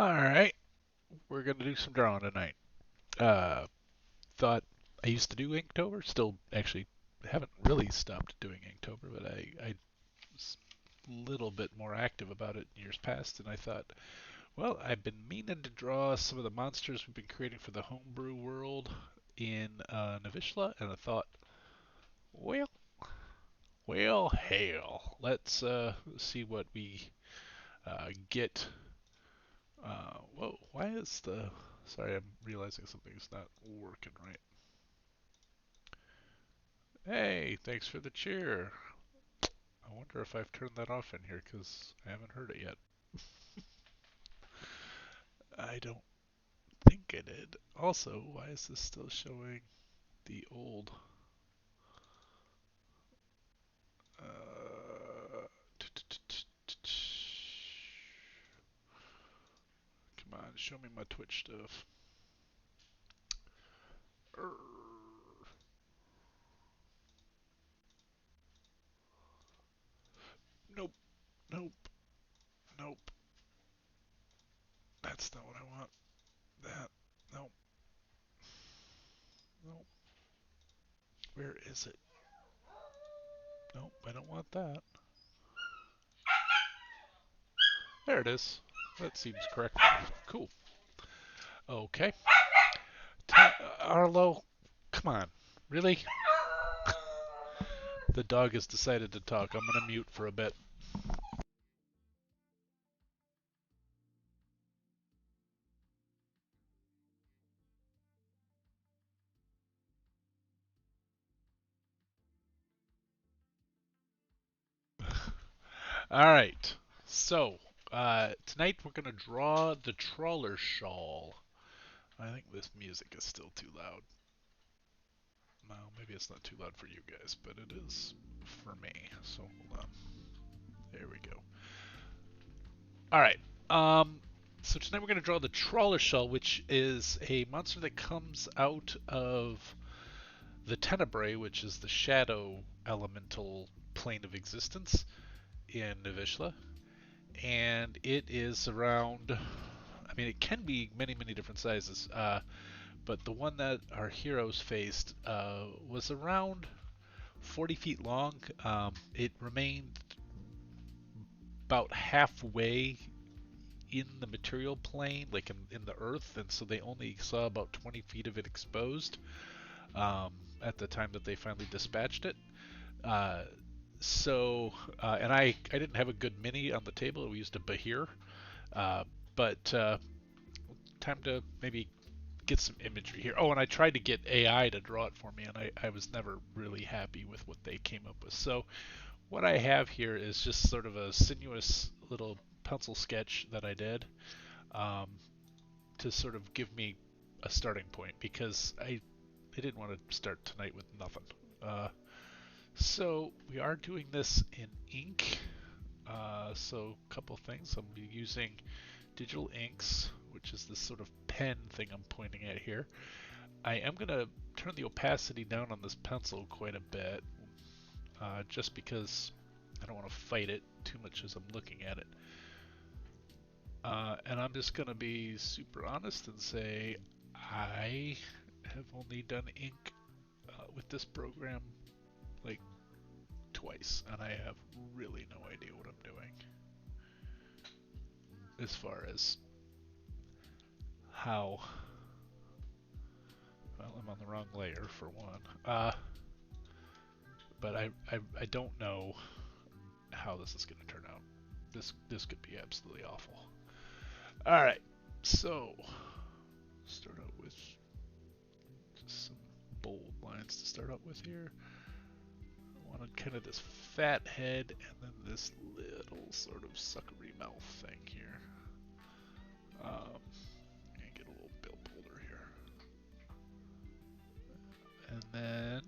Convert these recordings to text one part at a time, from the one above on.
Alright, we're gonna do some drawing tonight. Uh, thought I used to do Inktober, still actually haven't really stopped doing Inktober, but I was a little bit more active about it in years past, and I thought, well, I've been meaning to draw some of the monsters we've been creating for the homebrew world in Navishla, and I thought, well, hell, let's see what we get. Whoa, why is the... Sorry, I'm realizing something's not working right. Hey, thanks for the cheer. I wonder if I've turned that off in here because I haven't heard it yet. I don't think I did. Also, why is this still showing the old... Uh, Come on, show me my Twitch stuff. Nope, nope, nope. That's not what I want. That, nope, nope. Where is it? Nope, I don't want that. There it is. That seems correct. Cool. Okay. Arlo, come on. Really? The dog has decided to talk. I'm going to mute for a bit. All right. So, tonight we're going to draw the Trawlershawl. I think this music is still too loud. Well, maybe it's not too loud for you guys, but it is for me. So, hold on. There we go. All right. Um, so tonight we're going to draw the Trawlershawl, which is a monster that comes out of the Tenebrae, which is the shadow elemental plane of existence in Navishla. And it is around, I mean, it can be many, many different sizes, but the one that our heroes faced was around 40 feet long. It remained about halfway in the material plane, like in the earth, and so they only saw about 20 feet of it exposed at the time that they finally dispatched it. Uh, and I didn't have a good mini on the table. We used a Bahir, uh, but time to maybe get some imagery here. Oh, and I tried to get AI to draw it for me, and I was never really happy with what they came up with. So what I have here is just sort of a sinuous little pencil sketch that I did um, to sort of give me a starting point because I didn't want to start tonight with nothing. So we are doing this in ink. So a couple things. I'm using digital inks, which is this sort of pen thing I'm pointing at here. I am going to turn the opacity down on this pencil quite a bit, just because I don't want to fight it too much as I'm looking at it. And I'm just going to be super honest and say I have only done ink with this program like twice, and I have really no idea what I'm doing as far as how. Well, I'm on the wrong layer for one. But I don't know how this is going to turn out. This could be absolutely awful. All right, so start out with just some bold lines to start out with here. I wanted kind of this fat head and then this little sort of suckery mouth thing here. And get a little bill puller here. And then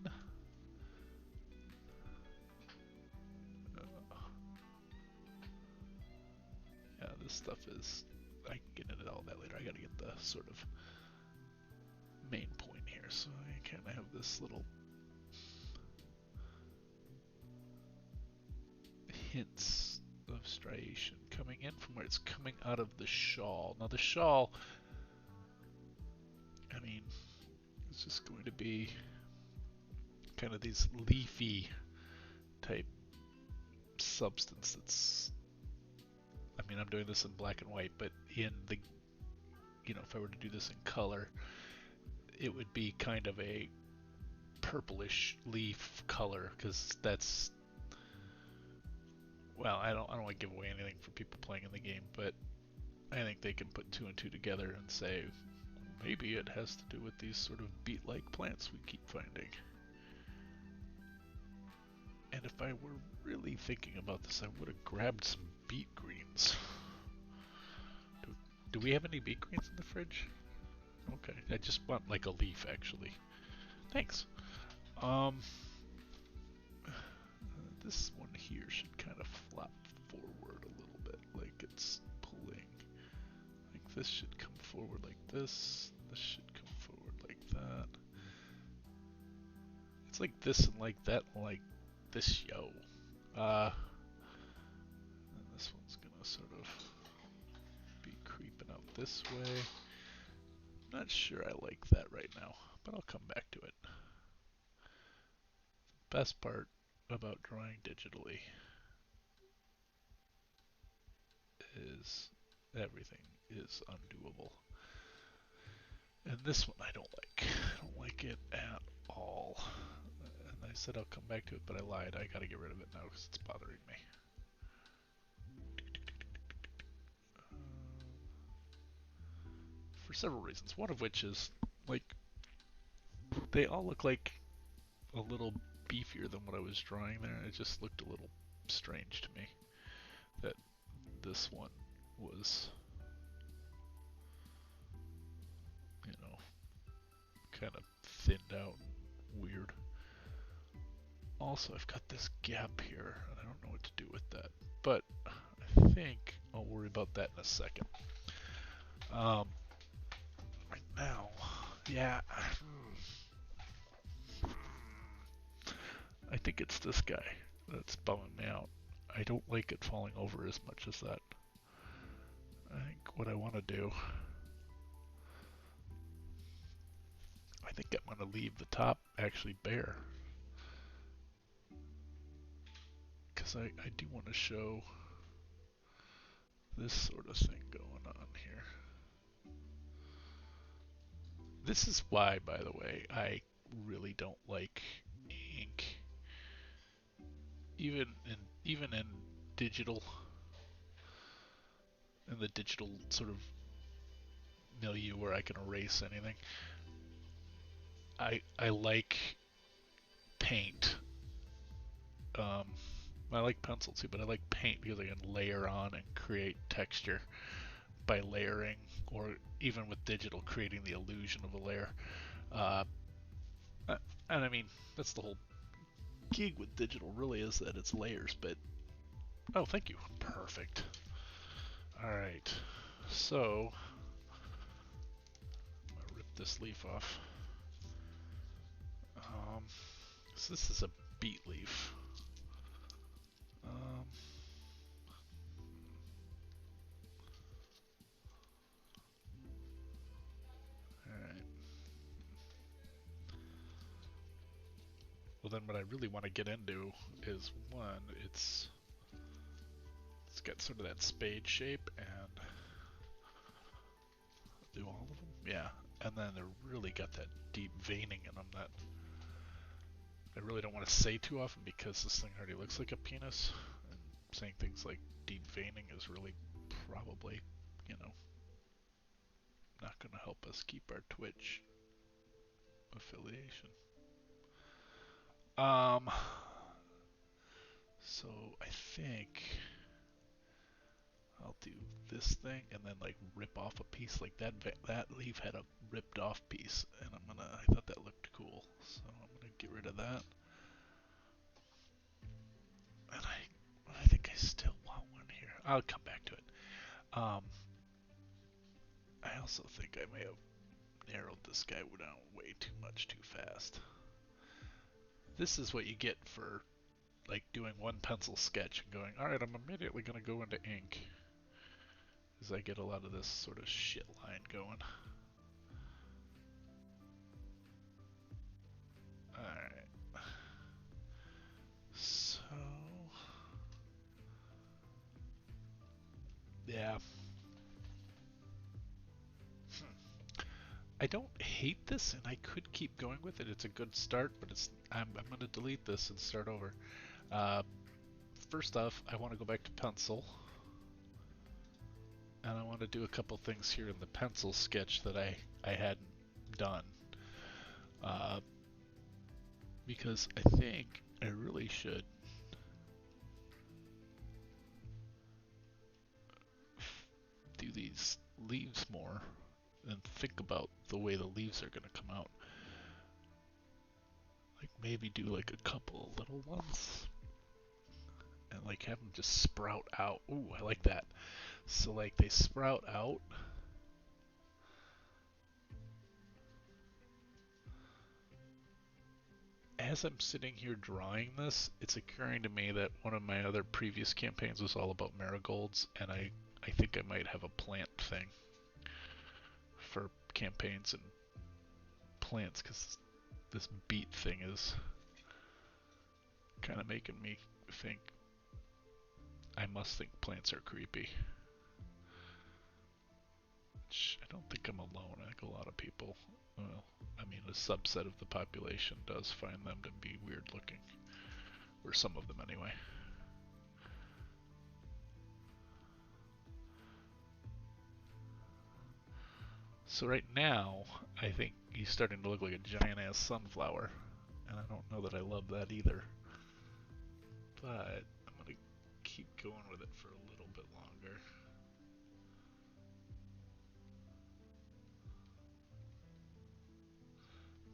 yeah, this stuff is, I can get into all that later. I gotta get the sort of main point here. So I kind of have this little hints of striation coming in from where it's coming out of the shawl. Now the shawl, I mean, it's just going to be kind of these leafy type substance that's, I mean, I'm doing this in black and white, but in the, if I were to do this in color, it would be kind of a purplish leaf color, because that's, well, I don't want to give away anything for people playing in the game, but I think they can put two and two together and say maybe it has to do with these sort of beet-like plants we keep finding. And if I were really thinking about this, I would have grabbed some beet greens. Do we have any beet greens in the fridge? Okay, I just want like a leaf actually. Thanks. This one here should kind of flop forward a little bit, like it's pulling. Like this should come forward like this. This should come forward like that. It's like this and like that, and like this, yo. And this one's gonna sort of be creeping out this way. Not sure I like that right now, but I'll come back to it. Best part about drawing digitally is everything is undoable. And this one I don't like. I don't like it at all. And I said I'll come back to it, but I lied. I gotta get rid of it now because it's bothering me. For several reasons. One of which is, like, they all look like a little beefier than what I was drawing there. It just looked a little strange to me that this one was, kind of thinned out and weird. Also, I've got this gap here, and I don't know what to do with that, but I think I'll worry about that in a second. Right now, yeah, I think it's this guy that's bumming me out. I don't like it falling over as much as that. I think what I want to do, I think I'm going to leave the top actually bare. Because I do want to show this sort of thing going on here. This is why, by the way, I really don't like ink. Even in digital, in the digital sort of milieu where I can erase anything, I like paint. I like pencil too, but I like paint because I can layer on and create texture by layering, or even with digital, creating the illusion of a layer. And I mean, that's the whole gig with digital, really, is that it's layers, but... Oh, thank you. Perfect. Alright, so... I'm gonna rip this leaf off. So this is a beet leaf. Alright. Well, then what I really want to get into is, one, it's got sort of that spade shape, and do all of them? Yeah. And then they're really got that deep veining in them that I really don't want to say too often, because this thing already looks like a penis, and saying things like deep veining is really probably, not going to help us keep our Twitch affiliation. So I think I'll do this thing and then like rip off a piece like that. That leaf had a ripped off piece, and I thought that looked cool, so I'm gonna get rid of that. And I think I still want one here. I'll come back to it. I also think I may have narrowed this guy down way too much too fast. This is what you get for like doing one pencil sketch and going, alright, I'm immediately gonna go into ink. because I get a lot of this sort of shit line going. Alright. So... yeah. I don't hate this, and I could keep going with it. It's a good start, but I'm going to delete this and start over. Uh, First off, I want to go back to pencil. And I want to do a couple things here in the pencil sketch that I hadn't done. Because I think I really should do these leaves more and think about the way the leaves are going to come out. Like maybe do like a couple little ones and like have them just sprout out. Ooh, I like that. So like they sprout out. As I'm sitting here drawing this, it's occurring to me that one of my other previous campaigns was all about marigolds, and I think I might have a plant thing for campaigns and plants, because this beet thing is kind of making me think I must think plants are creepy. Which I don't think I'm alone. I think a lot of people, well, I mean a subset of the population does find them to be weird looking. Or some of them anyway. So right now, I think he's starting to look like a giant ass sunflower. And I don't know that I love that either. But I'm gonna keep going with it for a little bit longer.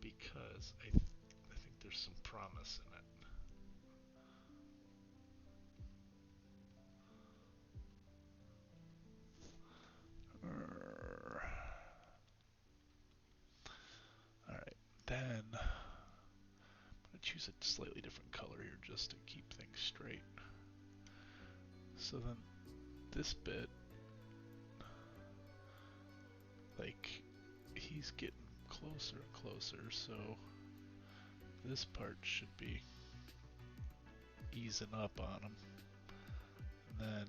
Because I think there's some promise in it. Alright, then I'm gonna choose a slightly different color here just to keep things straight. So then this bit, like, he's getting closer and closer, so this part should be easing up on him. And then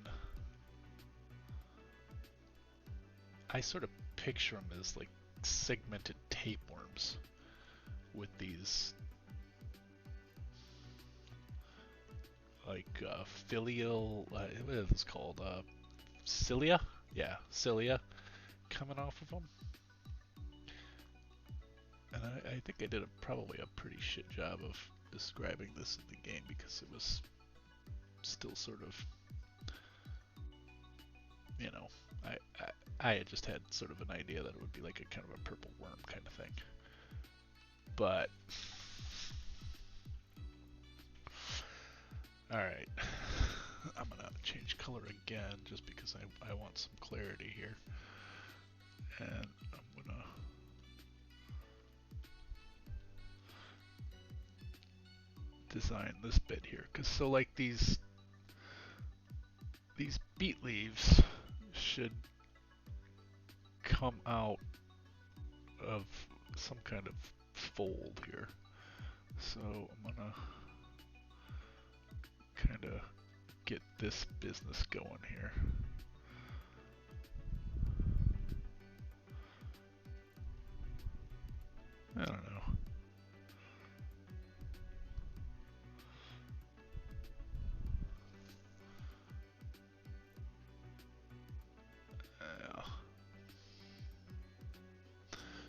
I sort of picture him as like segmented tapeworms with these like filial, what is this called? Cilia? Yeah, cilia coming off of them. And I think I did probably a pretty shit job of describing this in the game because it was still sort of, you know, I had just had sort of an idea that it would be like a kind of a purple worm kind of thing. But, alright, I'm gonna change color again just because I want some clarity here. And I'm gonna design this bit here, because so like these beet leaves should come out of some kind of fold here. So I'm gonna kind of get this business going here. I don't know.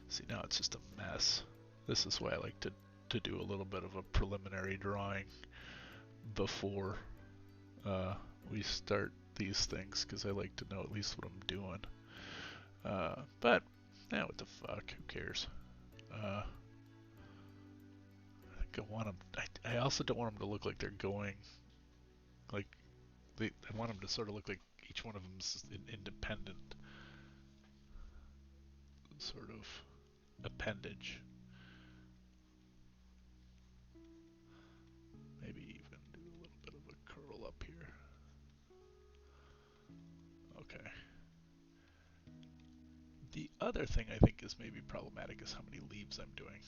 See, now it's just a mess. This is why I like to do a little bit of a preliminary drawing before we start these things, because I like to know at least what I'm doing. But, yeah, what the fuck, who cares? I think I want them, I also don't want them to look like they're going, like, I want them to sort of look like each one of them is an independent sort of appendage. Maybe even do a little bit of a curl up here. Okay. The other thing I think is maybe problematic is how many leaves I'm doing,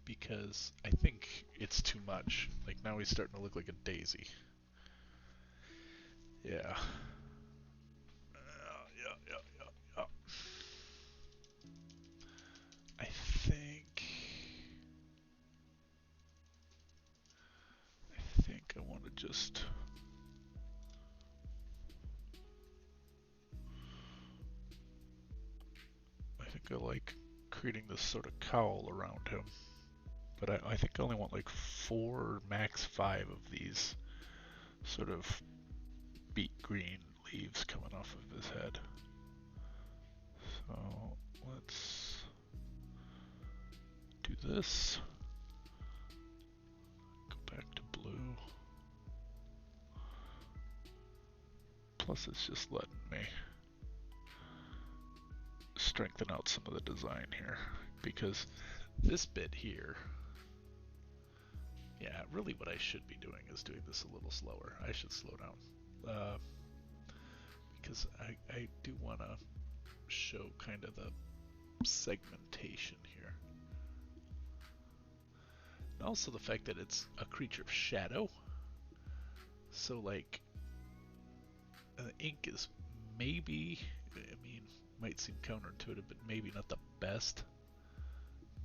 because I think it's too much. Like now he's starting to look like a daisy. Yeah. Yeah. I think. I think I want to just. I think I like creating this sort of cowl around him. But I think I only want like 4, max 5 of these sort of beet green leaves coming off of his head. So let's do this. Go back to blue. Plus it's just letting me strengthen out some of the design here, because this bit here, yeah, really what I should be doing is doing this a little slower. I should slow down, because I do want to show kind of the segmentation here. And also the fact that it's a creature of shadow. So like, ink is maybe, I mean, might seem counterintuitive, but maybe not the best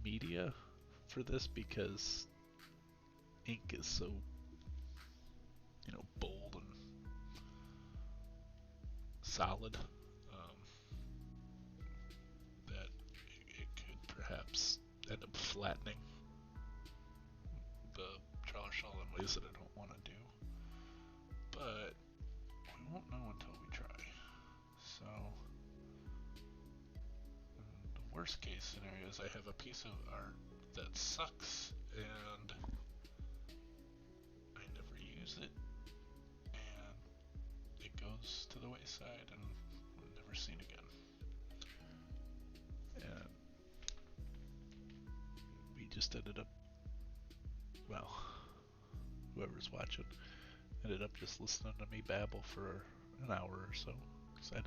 media for this, because ink is so, you know, bold and solid, that it could perhaps end up flattening the Trawlershawl in ways that I don't want to do. But we won't know until we try. So the worst case scenario is I have a piece of art that sucks and I never use it, and it goes to the wayside and we're never seen again. And we just ended up, well, whoever's watching ended up just listening to me babble for an hour or so. So I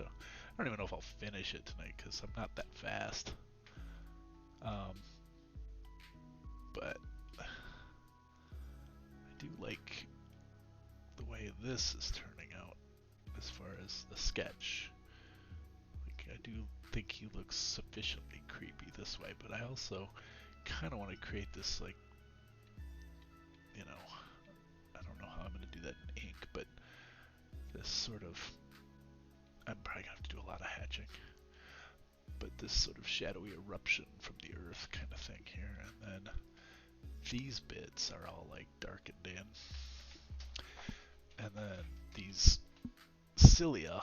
don't even know if I'll finish it tonight because I'm not that fast. But I do like the way this is turning out as far as the sketch. Like, I do think he looks sufficiently creepy this way, but I also kind of want to create this, like, you know, I don't know how I'm going to do that in ink, but this sort of, I'm probably going to have to do a lot of hatching, but this sort of shadowy eruption from the earth kind of thing here, and then these bits are all like darkened in, and then these cilia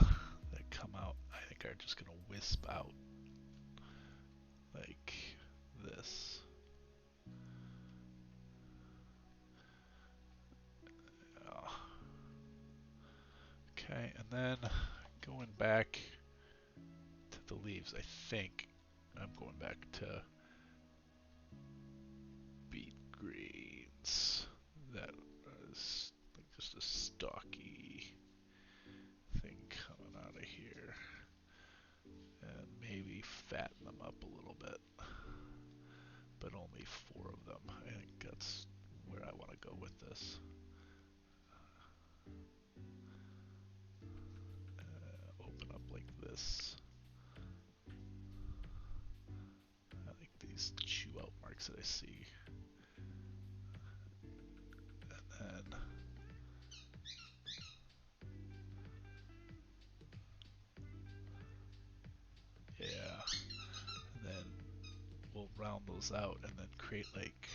that come out, I think are just going to wisp out like this. Okay, and then going back to the leaves, I think I'm going back to beet greens. That is like just a stocky thing coming out of here. And maybe fatten them up a little bit. But only 4 of them. I think that's where I want to go with this. Open up like this. I like these chew out marks that I see. And then yeah, and then we'll round those out and then create like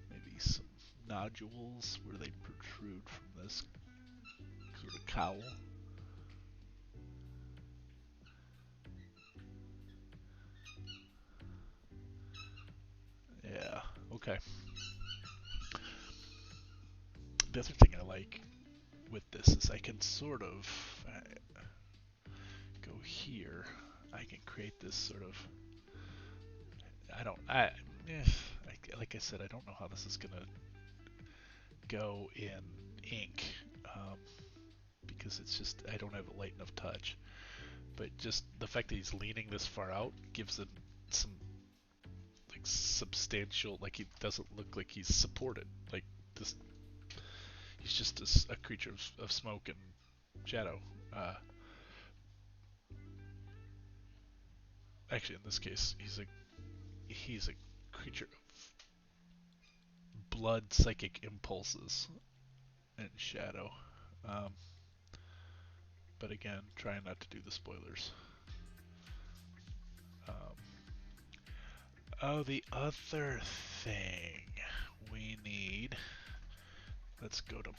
maybe some nodules where they protrude from this sort of cowl. Yeah, okay. The other thing I like with this is I can sort of go here. I can create this sort of, like I said, I don't know how this is gonna go in ink, because it's just, I don't have a light enough touch. but just the fact that he's leaning this far out gives it some like substantial, like he doesn't look like he's supported. Like this, he's just a creature of smoke and shadow. Actually, in this case, he's a creature of blood, psychic impulses, and shadow. Um, but again, trying not to do the spoilers. Um, oh, the other thing we need. Let's go to.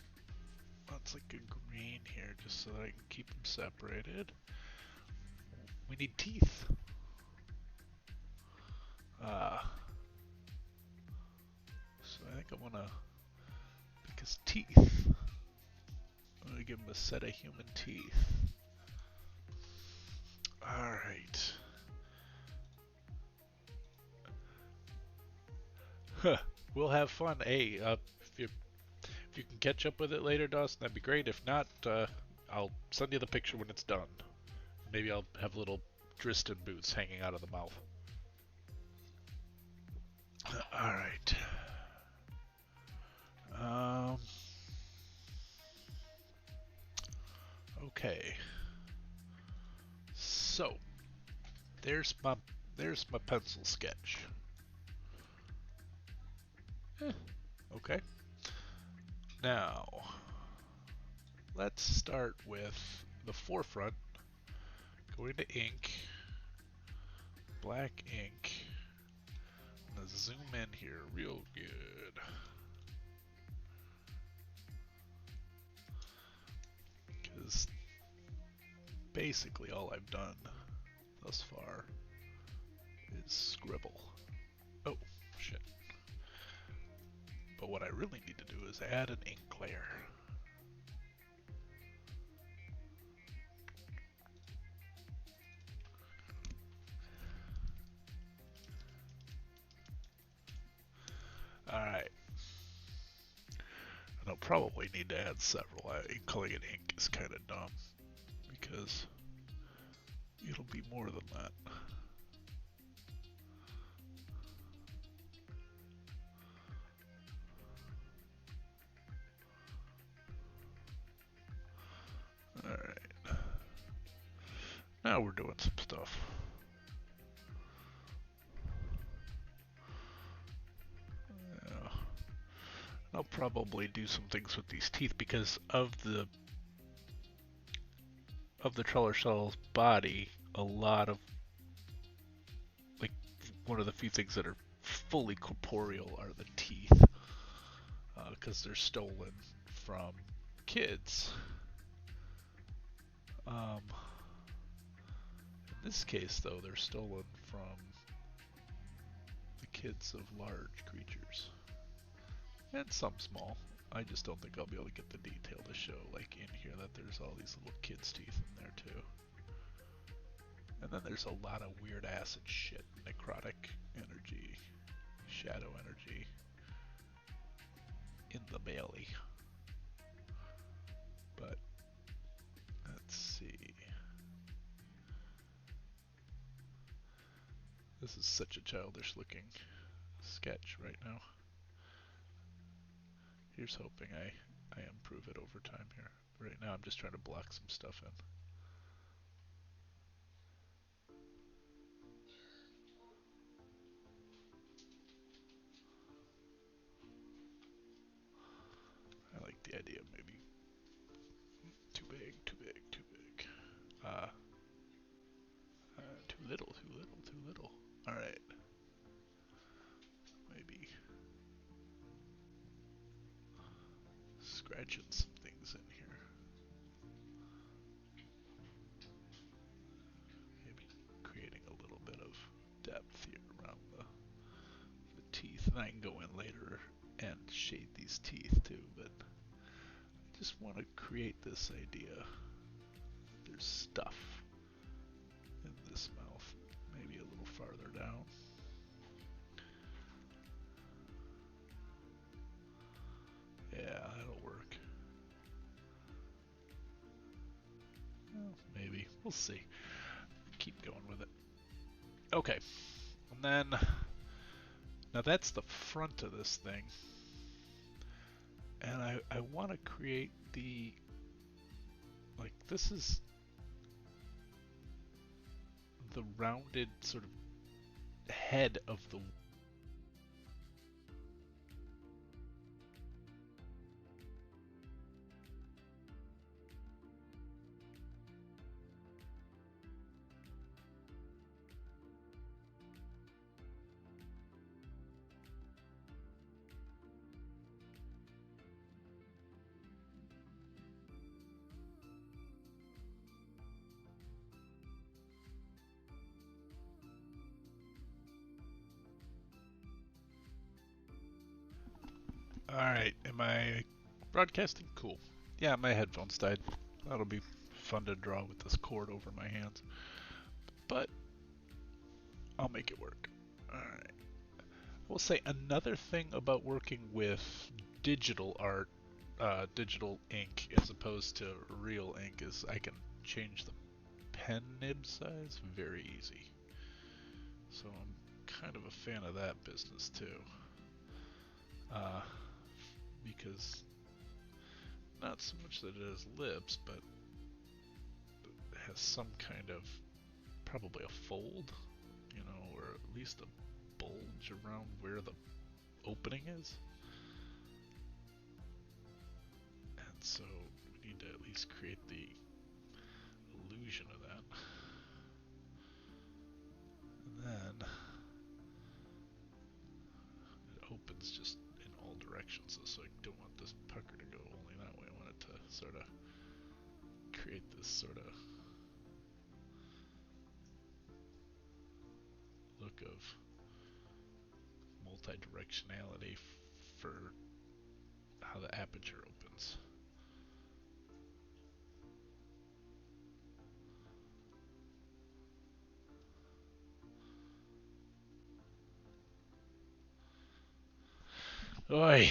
Let's like a green here, just so that I can keep them separated. We need teeth. So I think I want to pick his teeth. I'm going to give him a set of human teeth. Alright. Huh. We'll have fun. Hey, if you can catch up with it later, Dawson, that'd be great. If not, I'll send you the picture when it's done. Maybe I'll have little Driston boots hanging out of the mouth. Alright. Okay. So, there's my pencil sketch. Okay. Now, let's start with the forefront. Going to ink, black ink. I'm gonna zoom in here real good. Because basically all I've done thus far is scribble. Oh, shit. But what I really need to do is add an ink layer. Alright. And I'll probably need to add several. Calling it ink is kind of dumb, because it'll be more than that. Alright. Now we're doing some stuff. Yeah. I'll probably do some things with these teeth because of the Trawlershawl's body, a lot of, like, one of the few things that are fully corporeal are the teeth, because they're stolen from kids. In this case, though, they're stolen from the kids of large creatures. And some small. I just don't think I'll be able to get the detail to show, like in here, that there's all these little kids' teeth in there too. And then there's a lot of weird acid shit, necrotic energy, shadow energy in the belly. But let's see. This is such a childish looking sketch right now. Here's hoping I improve it over time here. Right now I'm just trying to block some stuff in. I like the idea of maybe too big, too big, too big. Too little, too little, too little. Alright. Maybe scratching some things in here. Maybe creating a little bit of depth here around the teeth. And I can go in later and shade these teeth too, but I just want to create this idea that there's stuff in this mouth. Maybe a little farther down. Yeah, that'll work. Well, maybe. We'll see. keep going with it. Okay, and then now that's the front of this thing, and I want to create the like this is the rounded sort of head of the. Alright, am I broadcasting? Cool. Yeah, my headphones died. That'll be fun to draw with this cord over my hands. But I'll make it work. Alright. I will say another thing about working with digital art, digital ink, as opposed to real ink, is I can change the pen nib size very easy. So I'm kind of a fan of that business too. Because not so much that it has lips, but it has some kind of probably a fold, you know, or at least a bulge around where the opening is. And so we need to at least create the illusion of that. And then it opens just in all directions, so I don't want this pucker to go only that way. I want it to sort of create this sort of look of multi-directionality for how the aperture opens. Oi,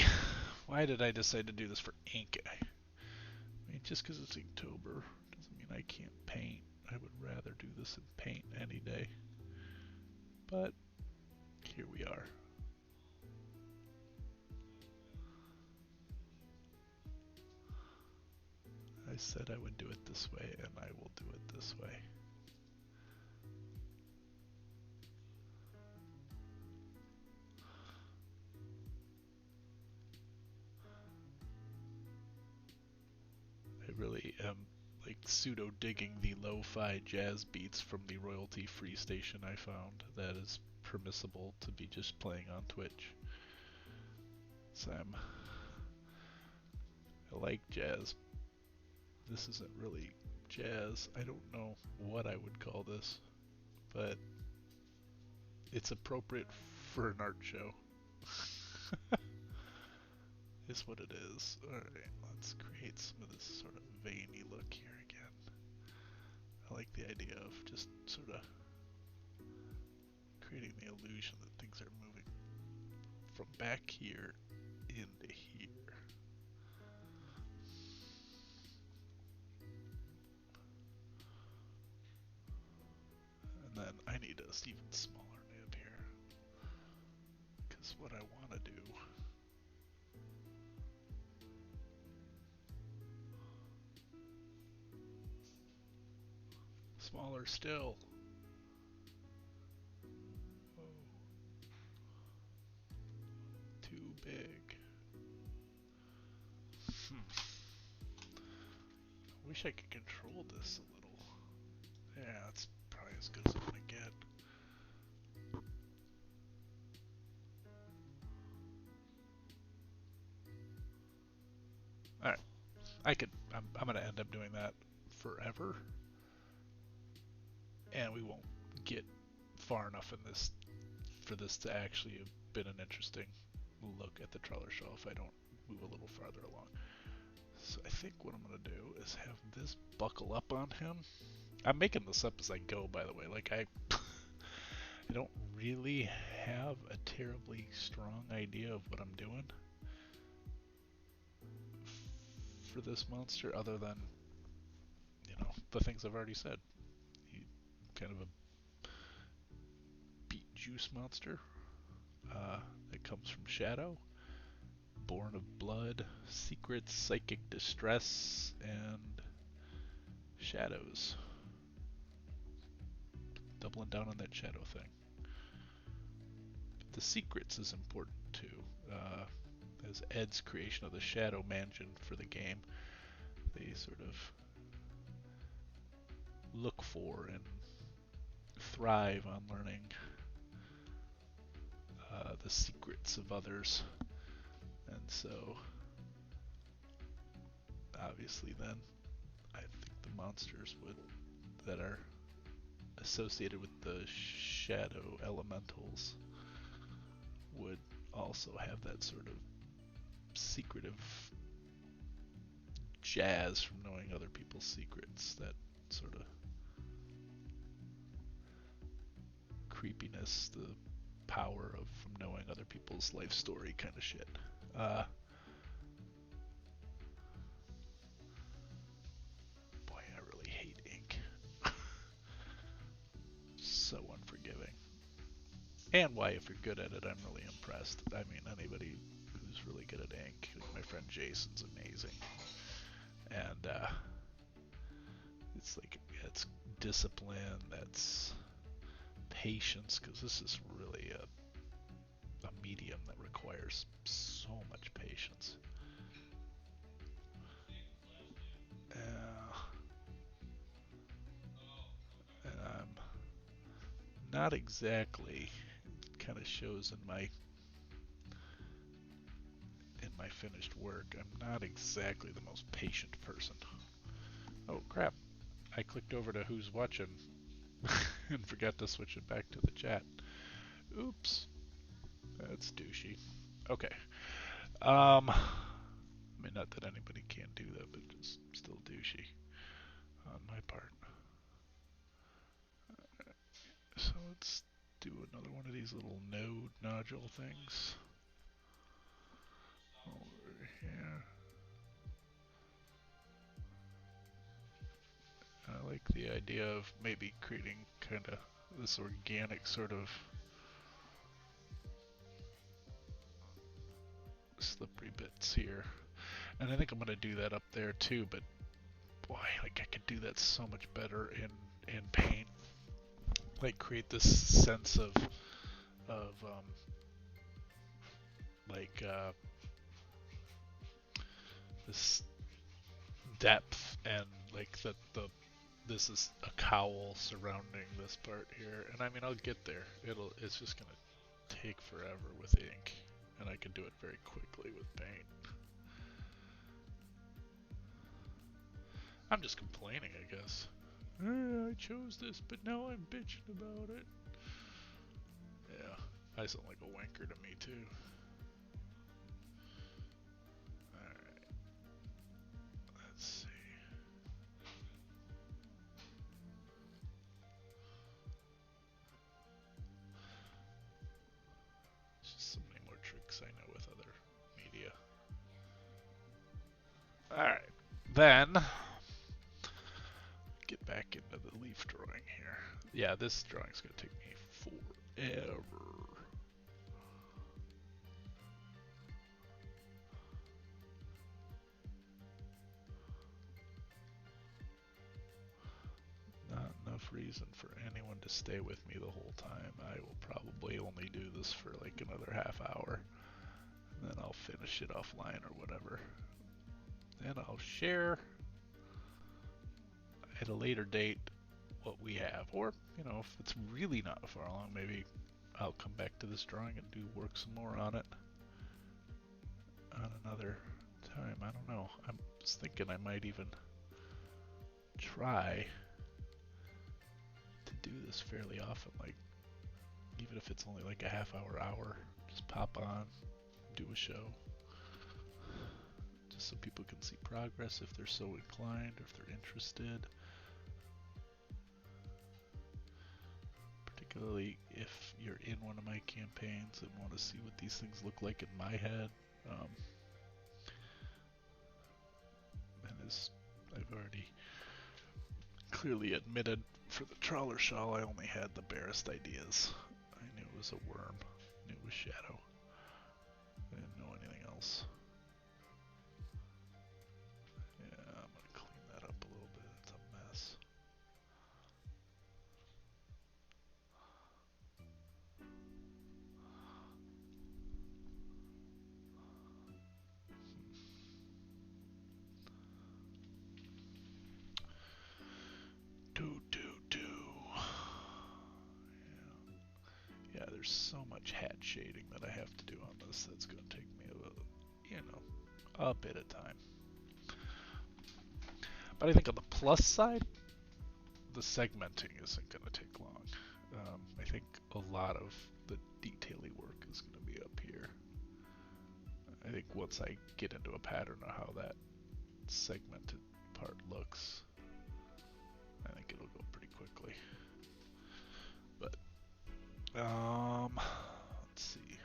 why did I decide to do this for ink? I mean, just because it's Inktober doesn't mean I can't paint. I would rather do this in paint any day. But here we are. I said I would do it this way, and I will do it this way. I really am like pseudo digging the lo-fi jazz beats from the royalty-free station I found that is permissible to be just playing on Twitch. So I like jazz. This isn't really jazz. I don't know what I would call this, but it's appropriate for an art show. Is what it is. Alright, let's create some of this sort of veiny look here again. I like the idea of just sort of creating the illusion that things are moving from back here into here. And then I need a even smaller nib here, because what I want to do smaller still. Oh, too big. I wish I could control this a little. Yeah, that's probably as good as I'm gonna get. Alright, I'm gonna end up doing that forever. And we won't get far enough in this for this to actually have been an interesting look at the Trawlershawl if I don't move a little farther along. So I think what I'm going to do is have this buckle up on him. I'm making this up as I go, by the way. Like I don't really have a terribly strong idea of what I'm doing for this monster other than, you know, the things I've already said. kind of a beet juice monster that comes from Shadow. Born of blood, secrets, psychic distress, and shadows. Doubling down on that shadow thing. The secrets is important too. As Ed's creation of the Shadow Mansion for the game, they sort of look for and thrive on learning the secrets of others. And so, obviously, then I think the monsters that are associated with the shadow elementals would also have that sort of secretive jazz from knowing other people's secrets, that sort of creepiness, the power of from knowing other people's life story kind of shit. Boy, I really hate ink. So unforgiving. And why, if you're good at it, I'm really impressed. I mean, anybody who's really good at ink, like my friend Jason's amazing. And it's like, it's discipline, that's patience, because this is really a medium that requires so much patience. And I'm not exactly, kind of shows in my finished work, I'm not exactly the most patient person. Oh crap, I clicked over to who's watching and forgot to switch it back to the chat. Oops, that's douchey. Okay. I mean, not that anybody can't do that, but just still douchey on my part. So let's do another one of these little node nodule things over here. I like the idea of maybe creating kind of this organic sort of slippery bits here. And I think I'm going to do that up there too, but boy, like I could do that so much better in paint. Like create this sense of like this depth, and like the this is a cowl surrounding this part here. And I mean, I'll get there. It's just gonna take forever with ink, and I can do it very quickly with paint. I'm just complaining, I guess. I chose this, but now I'm bitching about it. Yeah, I sound like a wanker to me too. Alright, let's see. There's just so many more tricks I know with other media. Alright, then get back into the leaf drawing here. Yeah, this drawing's gonna take me forever. Not enough reason for anyone to stay with me the whole time. I will probably only do this for like another half hour. And then I'll finish it offline or whatever. Then I'll share at a later date what we have. Or, you know, if it's really not far along, maybe I'll come back to this drawing and do work some more on it on another time. I don't know. I'm just thinking I might even try to do this fairly often, like even if it's only like a half hour, just pop on, do a show, just so people can see progress if they're so inclined, or if they're interested. Particularly if you're in one of my campaigns and want to see what these things look like in my head. And as I've already clearly admitted for the Trawlershawl I only had the barest ideas. I knew it was a worm. I knew it was shadow. I didn't know anything else. Yeah, I'm gonna clean that up a little bit. It's a mess. Do. Yeah, there's so much hat shading that I have to do on this that's going to take me a bit of time. But I think on the plus side, the segmenting isn't going to take long. I think a lot of the detail-y work is going to be up here. I think once I get into a pattern of how that segmented part looks, I think it'll go pretty quickly. But let's see.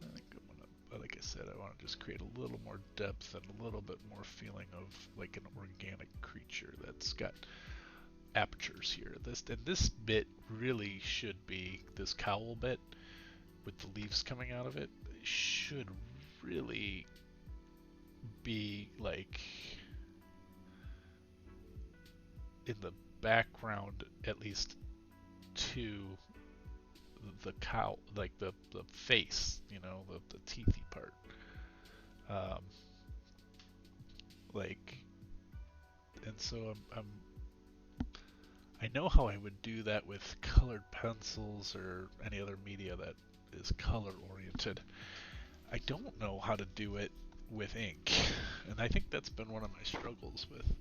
I think I'm gonna, like I said, I want to just create a little more depth and a little bit more feeling of like an organic creature that's got apertures here. This bit really should be, this cowl bit with the leaves coming out of it, should really be like in the background, at least to the cowl, like the face, the teethy part. And so I know how I would do that with colored pencils or any other media that is color oriented. I don't know how to do it with ink, and I think that's been one of my struggles with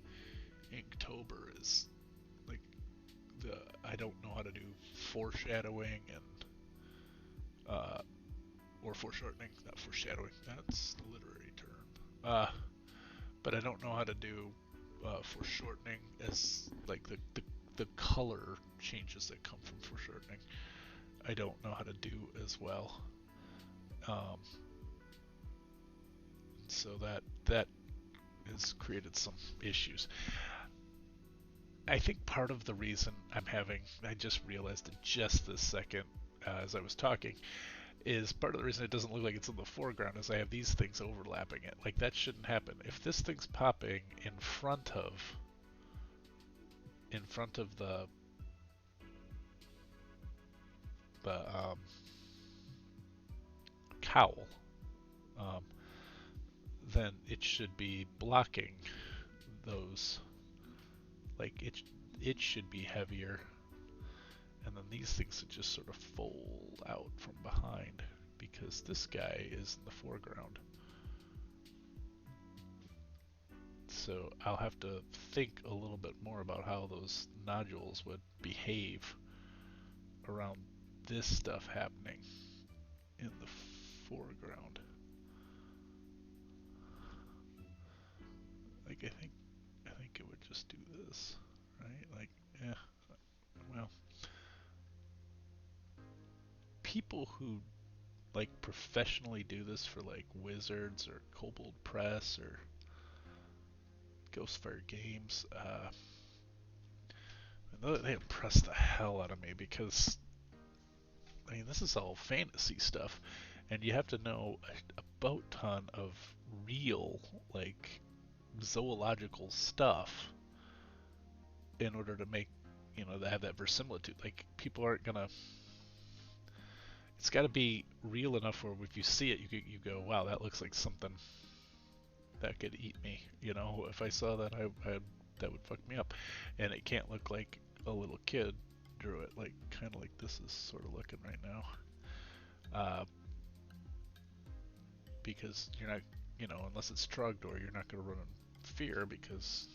Inktober is like I don't know how to do foreshadowing and or foreshortening, not foreshadowing. That's the literary term. But I don't know how to do foreshortening as like the color changes that come from foreshortening. I don't know how to do as well. So that has created some issues. I think part of the reason I just realized it just this second as I was talking, is part of the reason it doesn't look like it's in the foreground is I have these things overlapping it. Like that shouldn't happen. If this thing's popping in front of the cowl, then it should be blocking those. Like it should be heavier, and then these things would just sort of fold out from behind because this guy is in the foreground. So I'll have to think a little bit more about how those nodules would behave around this stuff happening in the foreground. Like I think it would just do this, right? Like, yeah, well, people who like professionally do this for like Wizards or Kobold Press or Ghostfire Games, they impress the hell out of me because I mean this is all fantasy stuff, and you have to know a boat ton of real like zoological stuff in order to make to have that verisimilitude. Like people aren't gonna. It's got to be real enough where if you see it, you go, wow, that looks like something that could eat me. If I saw that, that would fuck me up. And it can't look like a little kid drew it, like kind of like this is sort of looking right now. Because you're not, unless it's Trogdor, you're not going to run in fear because,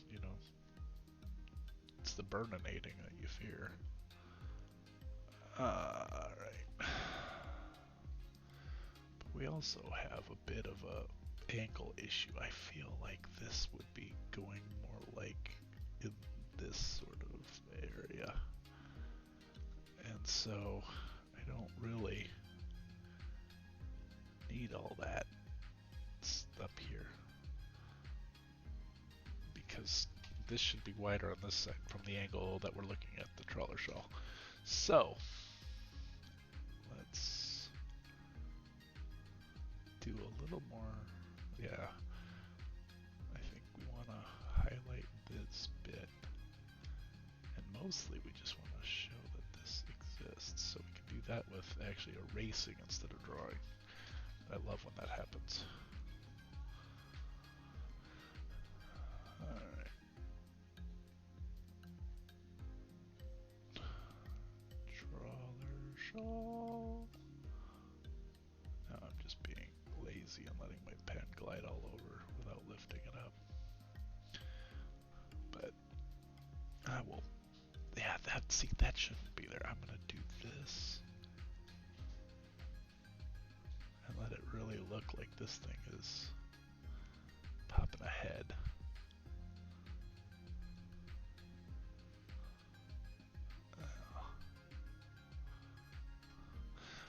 it's the burninating that you fear. Alright. But we also have a bit of a angle issue. I feel like this would be going more like in this sort of area. And so I don't really need all that up here. because this should be wider on this side from the angle that we're looking at the Trawlershawl. So let's do a little more. Yeah, I think we want to highlight this bit, and mostly we just want to show that this exists, so we can do that with actually erasing instead of drawing. I love when that happens. Alright. Trawlershawl. Now I'm just being lazy and letting my pen glide all over without lifting it up. But I will. Yeah, that shouldn't be there. I'm gonna do this and let it really look like this thing is popping ahead.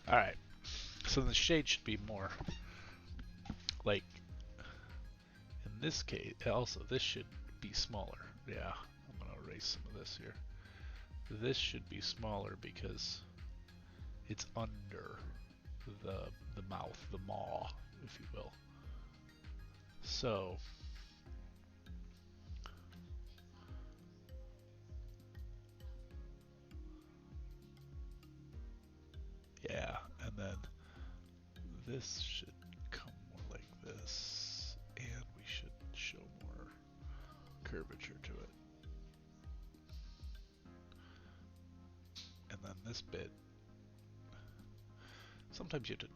Alright, so the shade should be more like, in this case, also this should be smaller. Yeah, I'm gonna erase some of this here. This should be smaller because it's under the mouth, the maw, if you will. So yeah, and then this should come more like this, and we should show more curvature to it. And then this bit, sometimes you have to,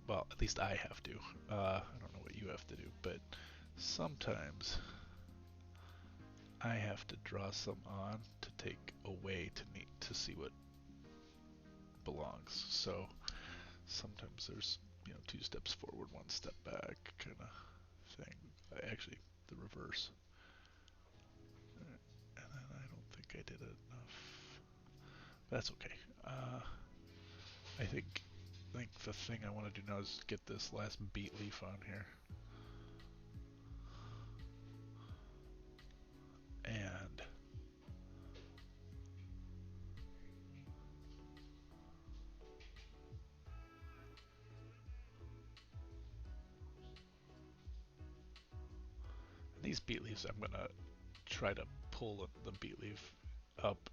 well, at least I have to. I don't know what you have to do, but sometimes I have to draw some on to take away to see what belongs. So sometimes there's, you know, 2 steps forward, 1 step back kind of thing. Actually, the reverse. And then I don't think I did it enough. That's okay. I think the thing I want to do now is get this last beet leaf on here. And these beet leaves, I'm gonna try to pull the beet leaf up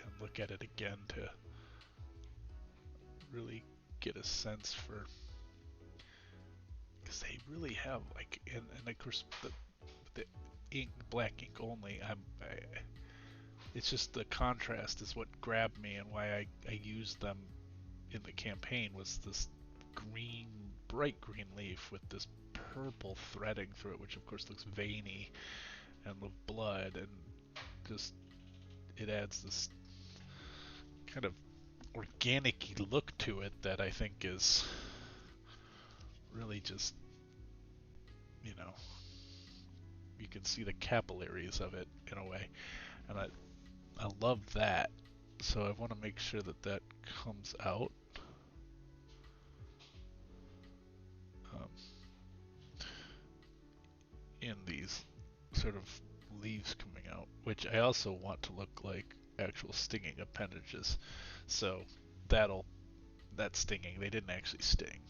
and look at it again to really get a sense for, because they really have like, and of course the ink, black ink only. It's just the contrast is what grabbed me, and why I used them in the campaign was this green, bright green leaf with this purple threading through it, which of course looks veiny and of blood, and just it adds this kind of organic-y look to it that I think is really just, you know, you can see the capillaries of it in a way, and I love that. So I want to make sure that that comes out. In these sort of leaves coming out, which I also want to look like actual stinging appendages. So that stinging, they didn't actually sting.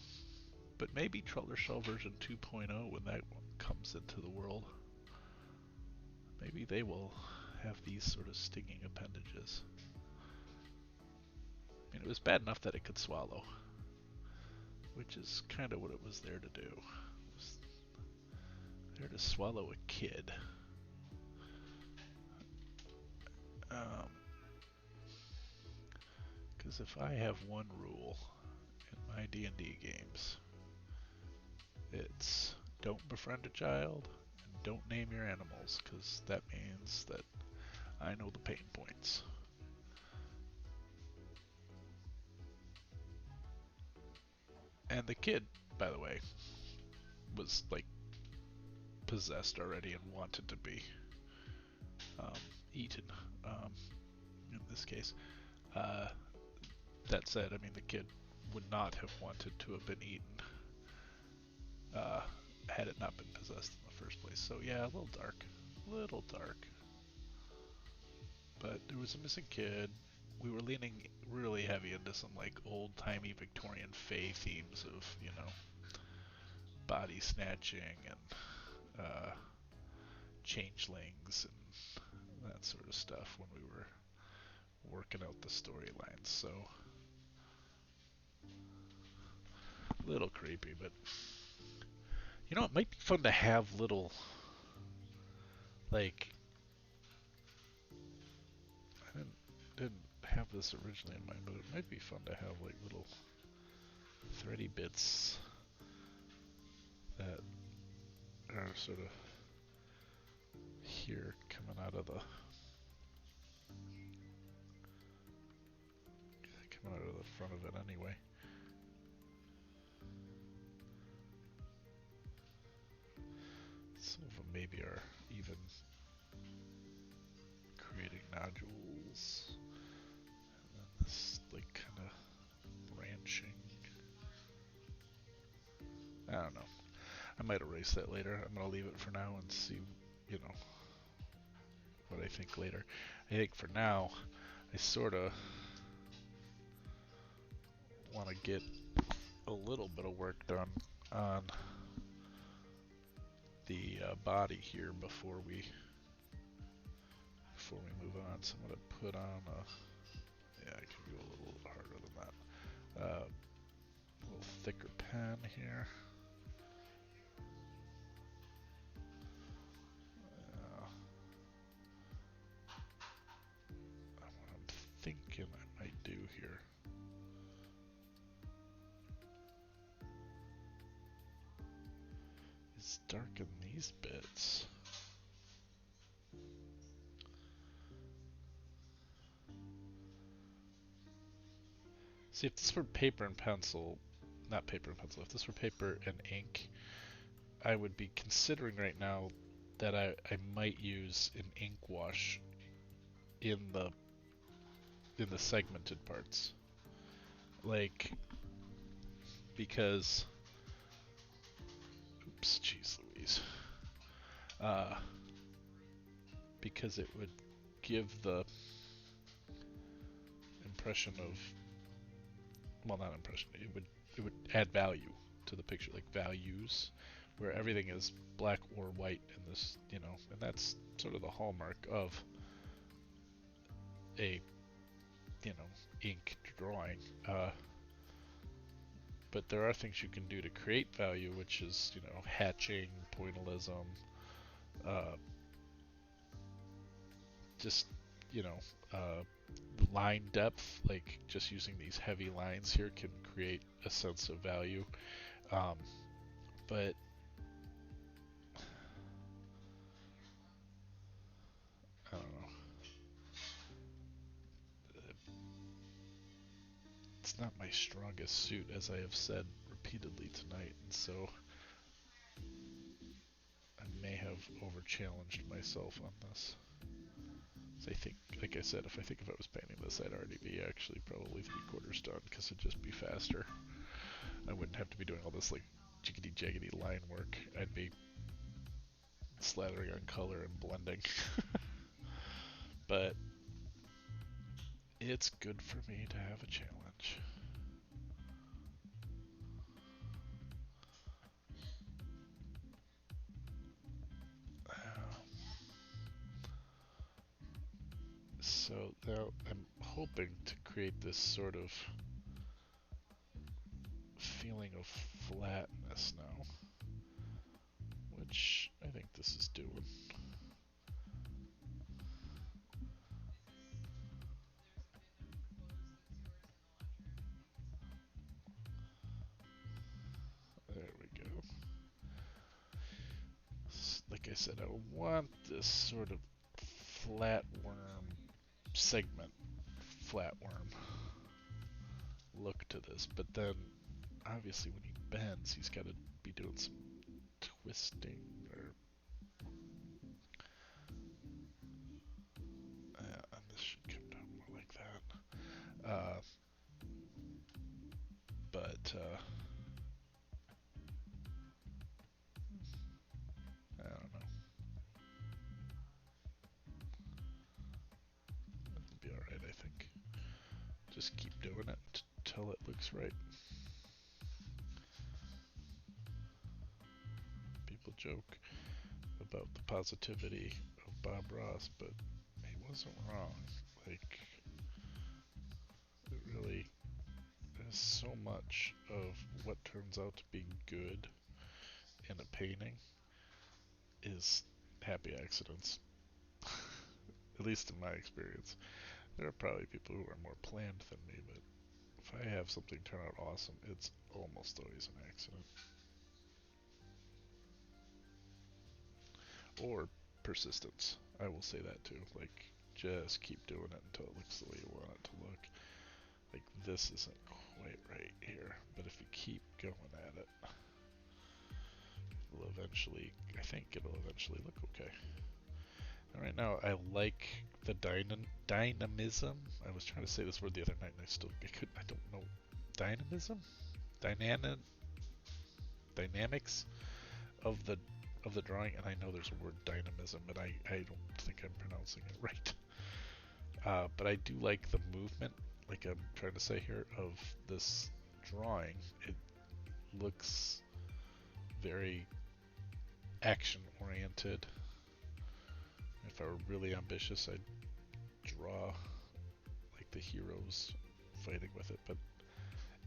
But maybe Trawlershawl version 2.0, when that one comes into the world, maybe they will have these sort of stinging appendages. I mean, it was bad enough that it could swallow, which is kind of what it was there to do. It was there to swallow a kid. Because if I have one rule in my D&D games, it's don't befriend a child and don't name your animals, because that means that I know the pain points. And the kid, by the way, was like possessed already and wanted to be eaten in this case. That said, I mean, the kid would not have wanted to have been eaten had it not been possessed in the first place. So yeah, a little dark. A little dark. But there was a missing kid. We were leaning really heavy into some like old-timey Victorian Fae themes of, you know, body snatching and changelings and that sort of stuff when we were working out the storylines. So a little creepy, but you know, it might be fun to have little like I didn't have this originally in mind, but it might be fun to have like little thready bits that are sort of here coming out of the front of it anyway. Some of them maybe are even creating nodules, and then this like kind of branching. I don't know. I might erase that later. I'm gonna leave it for now and see, you know, what I think later. I think for now, I sort of want to get a little bit of work done on the body here before we move on. So I'm gonna put on a, yeah, I can go a little harder than that. A little thicker pen here. What I'm thinking I might do here is darken these bits. See, if this were paper and pencil, not paper and pencil, if this were paper and ink, I would be considering right now that I might use an ink wash in the segmented parts. Like, because, oops, jeez Louise. Because it would give the impression of, well, not impression, it would add value to the picture, like values, where everything is black or white in this, you know, and that's sort of the hallmark of a, you know, ink drawing. But there are things you can do to create value, which is, you know, hatching, pointillism, just, you know, line depth, like just using these heavy lines here can create a sense of value. But I don't know. It's not my strongest suit, as I have said repeatedly tonight, and so I may have over-challenged myself on this. So I think, like I said, if I was painting this, I'd already be actually probably 3/4 done, because it'd just be faster. I wouldn't have to be doing all this like jiggity-jaggedy line work. I'd be slathering on color and blending. But it's good for me to have a challenge. So now I'm hoping to create this sort of feeling of flatness now, which I think this is doing. There we go. Like I said, I want this sort of flatworm segment, flatworm look to this, but then obviously when he bends, he's got to be doing some twisting, or and this should come down more like that. But I don't know. just keep doing it until it looks right. People joke about the positivity of Bob Ross, but he wasn't wrong. Like, it really is so much of what turns out to be good in a painting is happy accidents. At least in my experience. There are probably people who are more planned than me, but if I have something turn out awesome, it's almost always an accident. Or persistence. I will say that too. Like, just keep doing it until it looks the way you want it to look. Like, this isn't quite right here, but if you keep going at it, it'll eventually, I think it'll eventually look okay. And right now, I like the dynamism. I was trying to say this word the other night, and I couldn't. I don't know. Dynamism, dynamics of the drawing, and I know there's a word dynamism, but I don't think I'm pronouncing it right. But I do like the movement, like I'm trying to say here, of this drawing. It looks very action-oriented. If I were really ambitious, I'd draw like the heroes fighting with it, but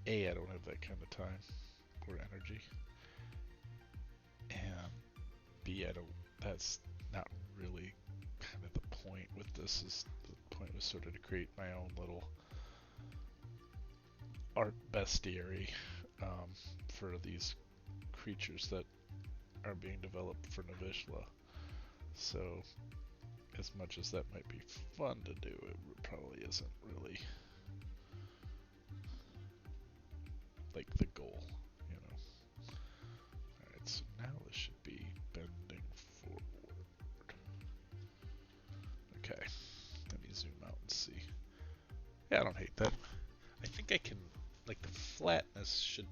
A, I don't have that kind of time or energy, and B, that's not really kind of the point with this. Is the point was sort of to create my own little art bestiary for these creatures that are being developed for Novishla. So, as much as that might be fun to do, it probably isn't really like the goal, you know. Alright, so now this should be bending forward. Okay, let me zoom out and see. Yeah, I don't hate that. I think I can, like, the flatness should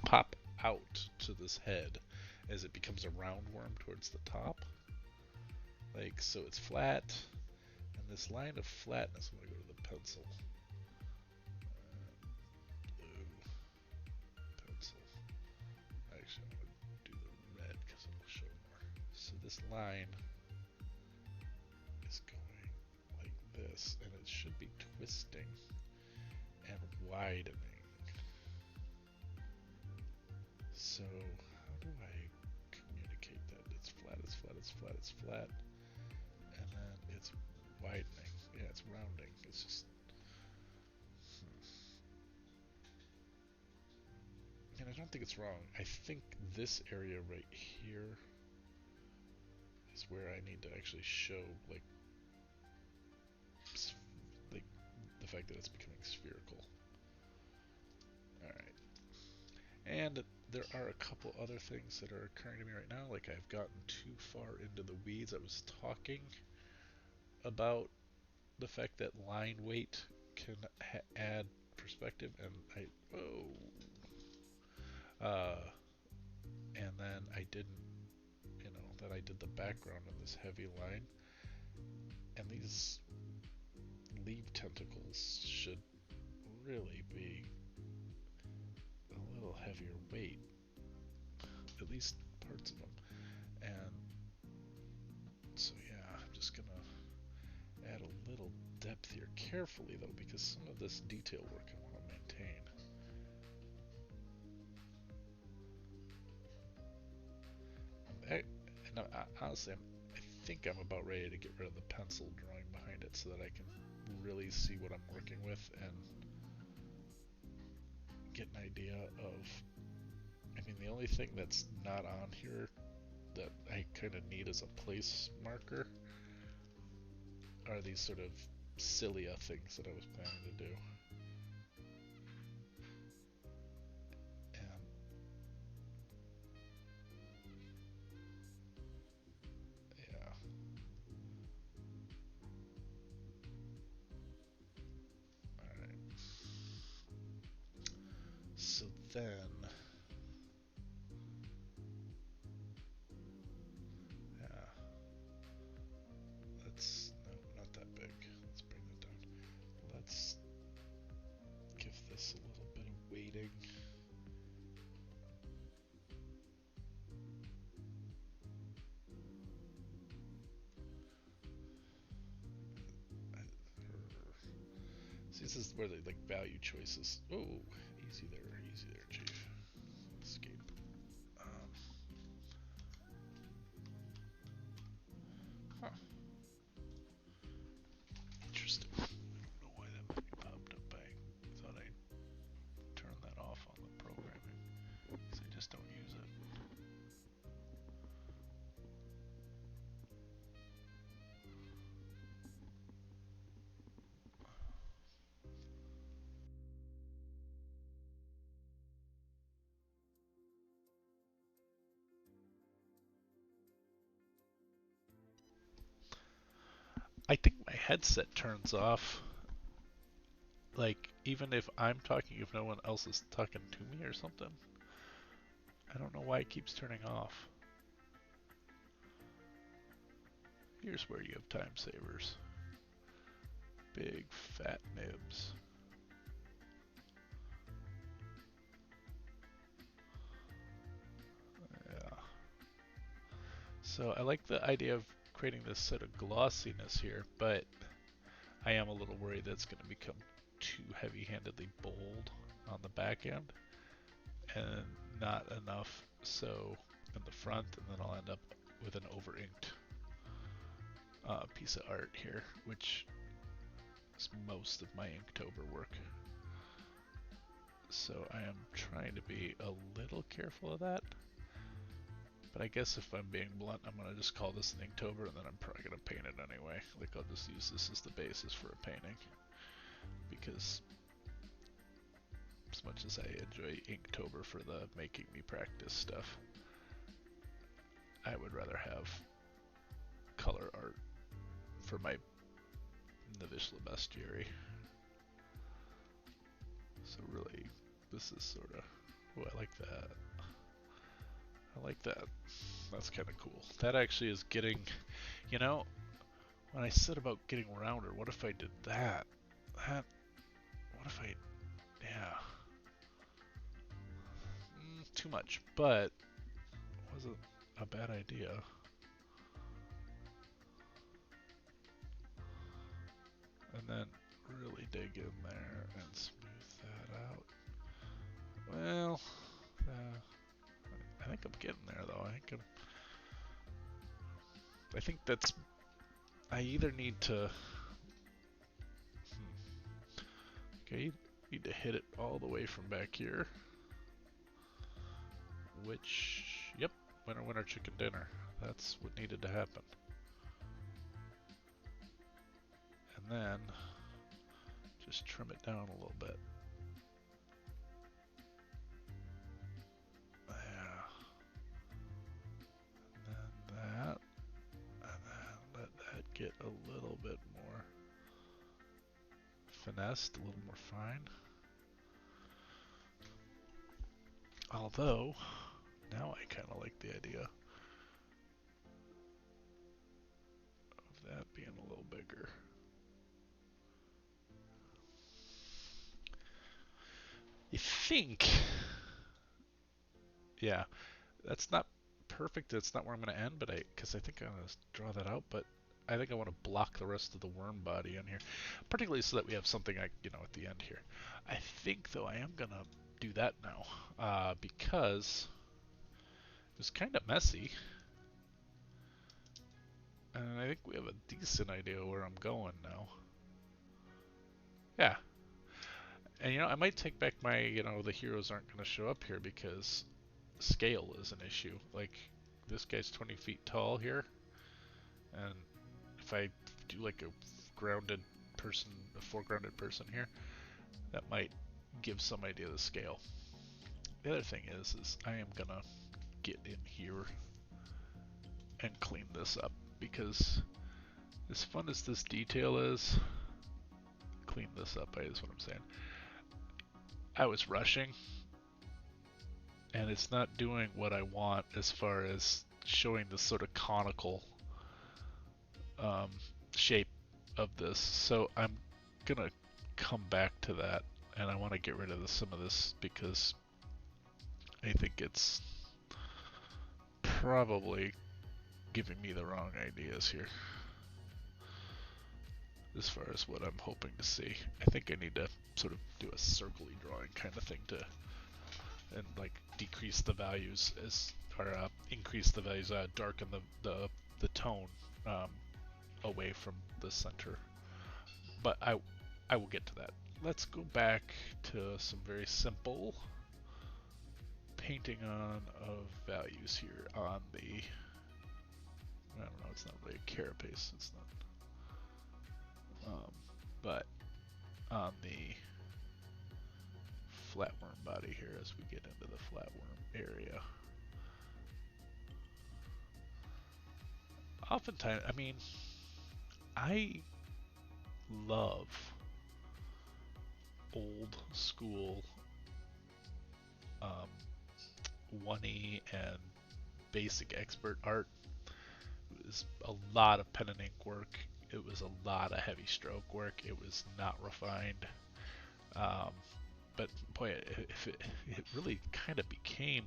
pop out to this head as it becomes a roundworm towards the top. Like, so it's flat, and this line of flatness, I'm going to go to the pencil. Blue. Pencil. Actually, I'm going to do the red because it'll show more. So this line is going like this, and it should be twisting and widening. So, how do I communicate that? It's flat, it's flat, it's flat, it's flat. And then it's widening. Yeah, it's rounding. It's just... And I don't think it's wrong. I think this area right here is where I need to actually show, like the fact that it's becoming spherical. Alright. And there are a couple other things that are occurring to me right now. Like, I've gotten too far into the weeds. I was talking about the fact that line weight can add perspective, and and then I didn't, that I did the background of this heavy line, and these leaf tentacles should really be a little heavier weight, at least parts of them. And so yeah, I'm just gonna add a little depth here, carefully though, because some of this detail work I want to maintain. Honestly, I think I'm about ready to get rid of the pencil drawing behind it so that I can really see what I'm working with and get an idea of... I mean, the only thing that's not on here that I kind of need as a place marker are these sort of cilia things that I was planning to do. And yeah. Alright. So then... No, not that big. Let's bring that down. Let's This is where they like value choices. Oh, easy there, Chief. Escape. Um, huh. Interesting. I don't know why that would be popped up. I thought I turned that off on the programming, because I just don't use it. I think my headset turns off, like, even if I'm talking, if no one else is talking to me or something. I don't know why it keeps turning off. Here's where you have time savers. Big fat nibs. Yeah. So I like the idea of creating this sort of glossiness here, but I am a little worried that it's going to become too heavy-handedly bold on the back end and not enough so in the front, and then I'll end up with an over-inked piece of art here, which is most of my Inktober work. So I am trying to be a little careful of that. But I guess if I'm being blunt, I'm going to just call this an Inktober, and then I'm probably going to paint it anyway. Like, I'll just use this as the basis for a painting. Because as much as I enjoy Inktober for the making me practice stuff, I would rather have color art for my Navish Bestiary. So really, this is sort of, oh, I like that. I like that. That's kind of cool. That actually is getting, you know, when I said about getting rounder, what if I did that? What if I, yeah. Too much, but wasn't a bad idea. And then really dig in there and smooth that out. Well, I think I'm getting there though. I think that's, I either need to, okay, need to hit it all the way from back here, which, yep, winner winner chicken dinner. That's what needed to happen. And then just trim it down a little bit. Yeah. And then that. And then let that get a little bit more finessed, a little more fine. Although, now I kind of like the idea of that being a little bigger. I think, yeah, that's not perfect. That's not where I'm going to end, but because I think I'm going to draw that out, but I think I want to block the rest of the worm body in here, particularly so that we have something at the end here. I think though I am going to do that now, because it was kind of messy, and I think we have a decent idea where I'm going now. Yeah. And I might take back my, the heroes aren't going to show up here because scale is an issue. Like, this guy's 20 feet tall here, and if I do like a grounded person, a foregrounded person here, that might give some idea of the scale. The other thing is I am gonna get in here and clean this up, because as fun as this detail is, clean this up is what I'm saying. I was rushing, and it's not doing what I want as far as showing the sort of conical shape of this. So I'm gonna come back to that, and I want to get rid of some of this because I think it's probably giving me the wrong ideas here. as far as what I'm hoping to see. I think I need to sort of do a circly drawing kind of thing to, and like decrease the values as, or increase the values, darken the tone um, away from the center. But I will get to that. Let's go back to some very simple painting on of values here on the, I don't know, it's not really a carapace, it's not, but on the flatworm body here as we get into the flatworm area. Oftentimes, I mean, I love old school 1E and basic expert art. It was a lot of pen and ink work. It was a lot of heavy stroke work. It was not refined. But boy, it really kind of became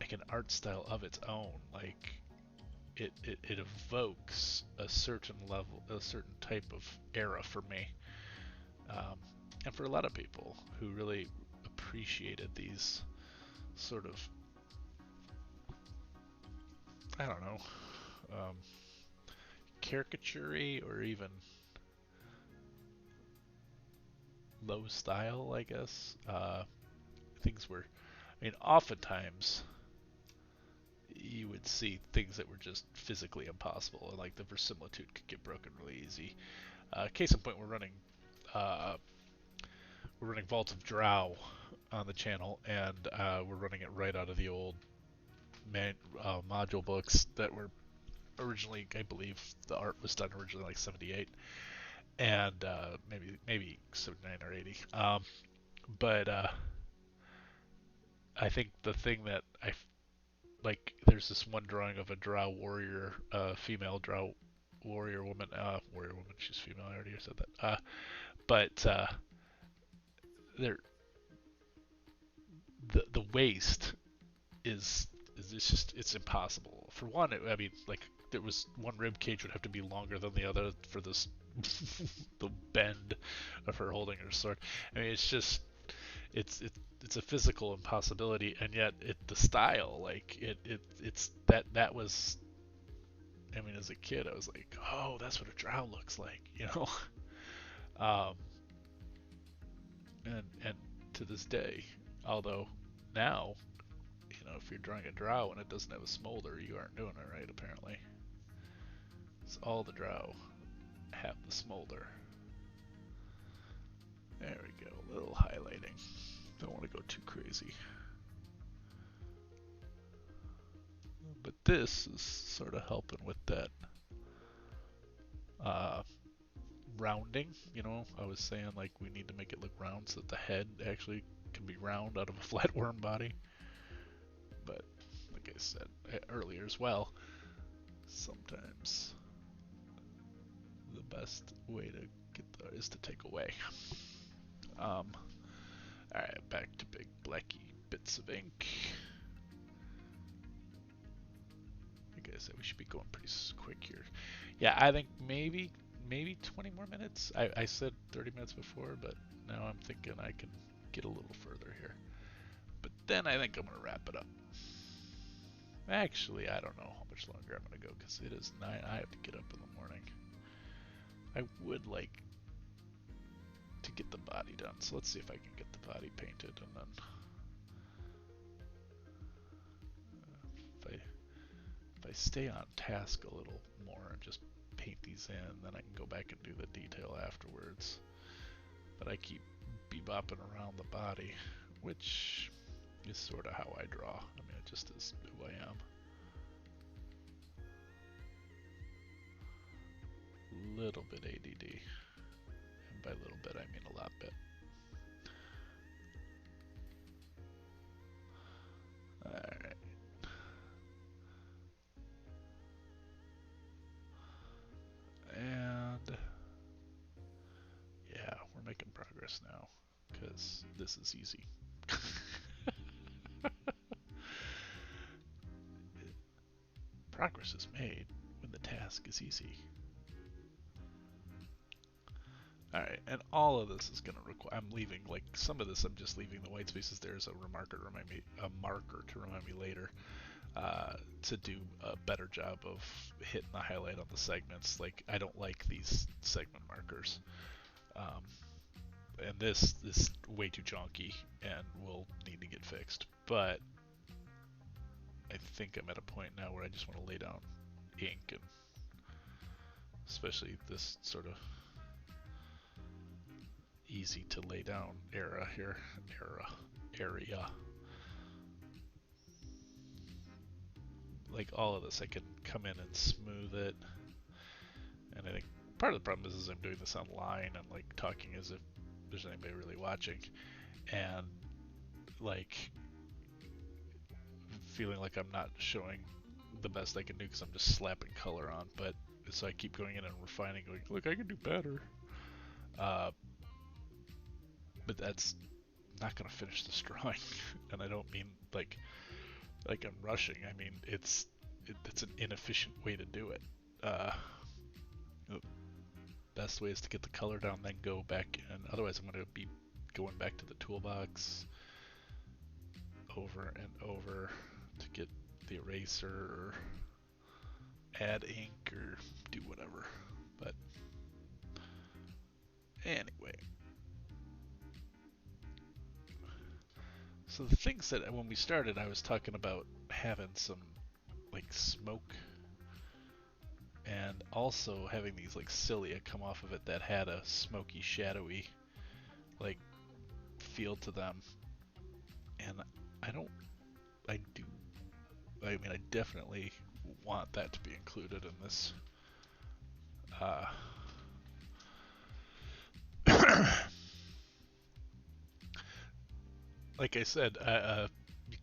like an art style of its own. Like it evokes a certain level, a certain type of era for me, and for a lot of people who really appreciated these sort of, I don't know, caricature or even low style, I guess. Things were, I mean, oftentimes you would see things that were just physically impossible, like the verisimilitude could get broken really easy. Case in point, uh, we're running Vault of Drow on the channel, and we're running it right out of the old module books that were originally, I believe, the art was done originally like '78, and maybe '79 or '80. But I think the thing that I like, there's this one drawing of a drow warrior, female drow warrior woman. She's female. I already said that. But there, the waist is it's just, it's impossible. For one, I mean, like, there was one rib cage would have to be longer than the other for this the bend of her holding her sword. I mean, it's just it's a physical impossibility, and yet the style, like it's that was. I mean, as a kid, I was like, oh, that's what a drow looks like, you know. um, and to this day, although now, you know, if you're drawing a drow and it doesn't have a smolder, you aren't doing it right, apparently. So all the drow have the smolder. There we go, a little highlighting. Don't want to go too crazy. But this is sort of helping with that rounding. You know, I was saying, like, we need to make it look round so that the head actually can be round out of a flatworm body. But like I said earlier as well, sometimes the best way to get there is to take away. Alright, back to big blacky bits of ink. Like I said, we should be going pretty quick here. Yeah, I think maybe 20 more minutes. I said 30 minutes before, but now I'm thinking I can get a little further here. But then I think I'm going to wrap it up. Actually, I don't know how much longer I'm going to go, because it is 9. I have to get up in the morning. I would like to get the body done, so let's see if I can get the body painted, and then if I stay on task a little more and just paint these in, then I can go back and do the detail afterwards. But I keep bebopping around the body, which is sort of how I draw. I mean, it just is who I am. Little bit ADD, and by little bit I mean a lot bit. Alright. And yeah, we're making progress now, because this is easy. Progress is made when the task is easy. Alright, and all of this is going to require, I'm leaving, like, some of this I'm just leaving the white spaces there as a marker to remind me later to do a better job of hitting the highlight on the segments. Like, I don't like these segment markers. And this is way too chunky and will need to get fixed. But I think I'm at a point now where I just want to lay down ink, and especially this sort of easy to lay down area. Like all of this, I can come in and smooth it. And I think part of the problem is I'm doing this online and like talking as if there's anybody really watching, and like feeling like I'm not showing the best I can do because I'm just slapping color on. But so I keep going in and refining, going, look, I can do better. But that's not going to finish this drawing. And I don't mean like I'm rushing. I mean it's an inefficient way to do it. The best way is to get the color down, then go back, and otherwise I'm going to be going back to the toolbox over and over to get the eraser or add ink or do whatever. But anyway, so the things that when we started I was talking about having some like smoke and also having these like cilia come off of it that had a smoky, shadowy like feel to them. And I definitely want that to be included in this. Like I said, you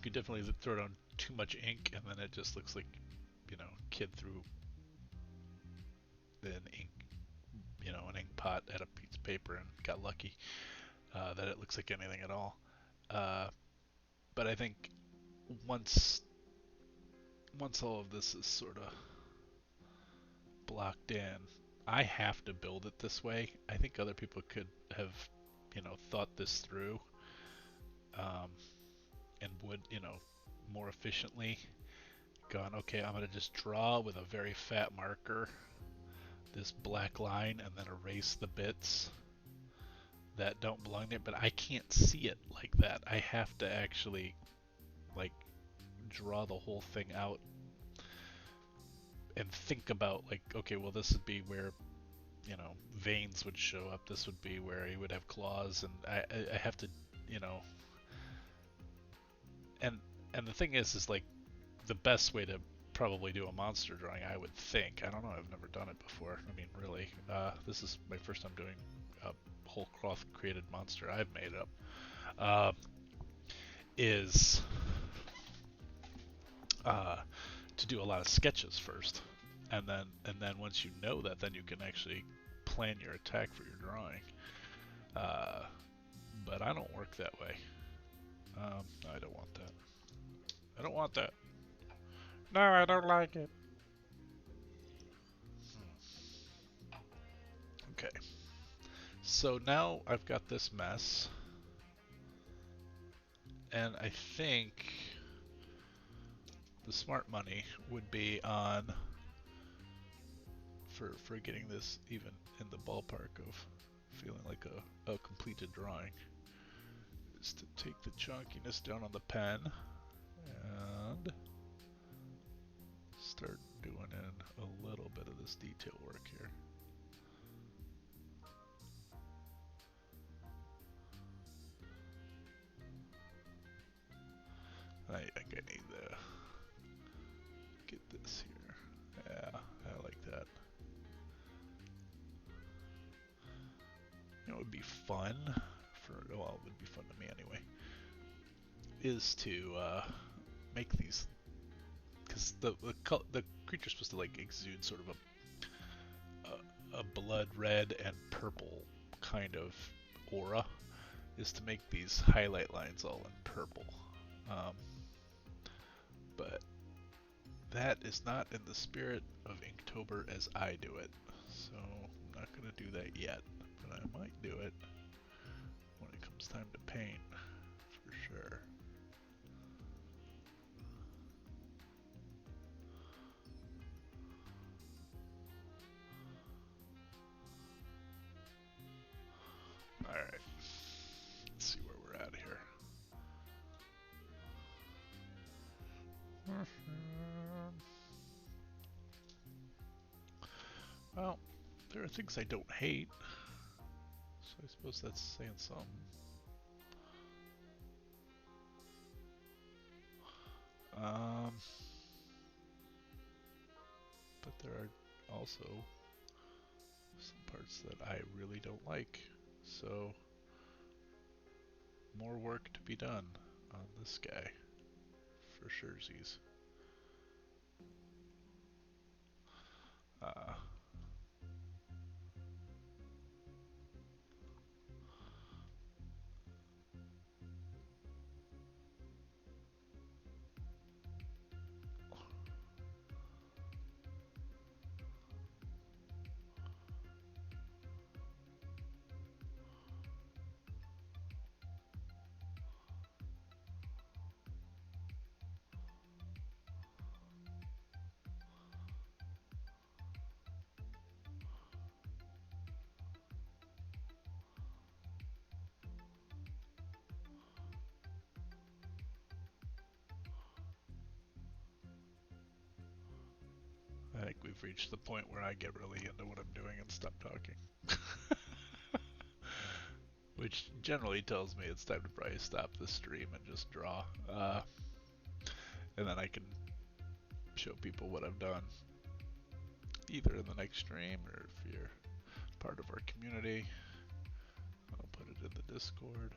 could definitely throw down too much ink, and then it just looks like, kid threw an ink pot at a piece of paper and got lucky that it looks like anything at all. But I think once all of this is sort of blocked in, I have to build it this way. I think other people could have, thought this through, and would, more efficiently gone, okay, I'm going to just draw with a very fat marker this black line and then erase the bits that don't belong there. But I can't see it like that. I have to actually like draw the whole thing out and think about like, okay, well this would be where veins would show up, this would be where he would have claws, and I have to, and the thing is like the best way to probably do a monster drawing, I would think, I don't know, I've never done it before, I mean really, this is my first time doing a whole cloth created monster I've made up, is to do a lot of sketches first, and then once you know that, then you can actually plan your attack for your drawing. But I don't work that way. I don't want that. I don't want that. No, I don't like it. Okay. So now I've got this mess, and I think the smart money would be on for getting this even in the ballpark of feeling like a completed drawing, is to take the chunkiness down on the pen and start doing in a little bit of this detail work here. I think I need to get this here. Yeah, I like that. It would be fun well, it would be fun to me anyway, is to make these, because the creature's supposed to like exude sort of a blood red and purple kind of aura, is to make these highlight lines all in purple. But that is not in the spirit of Inktober as I do it, so I'm not going to do that yet. but I might do it when it comes time to paint, for sure. Alright, let's see where we're at here. Well, there are things I don't hate, so I suppose that's saying something. But there are also some parts that I really don't like, so more work to be done on this guy, for surezies. Uh, I think we've reached the point where I get really into what I'm doing and stop talking. Which generally tells me it's time to probably stop the stream and just draw. And then I can show people what I've done, either in the next stream or if you're part of our community. I'll put it in the Discord.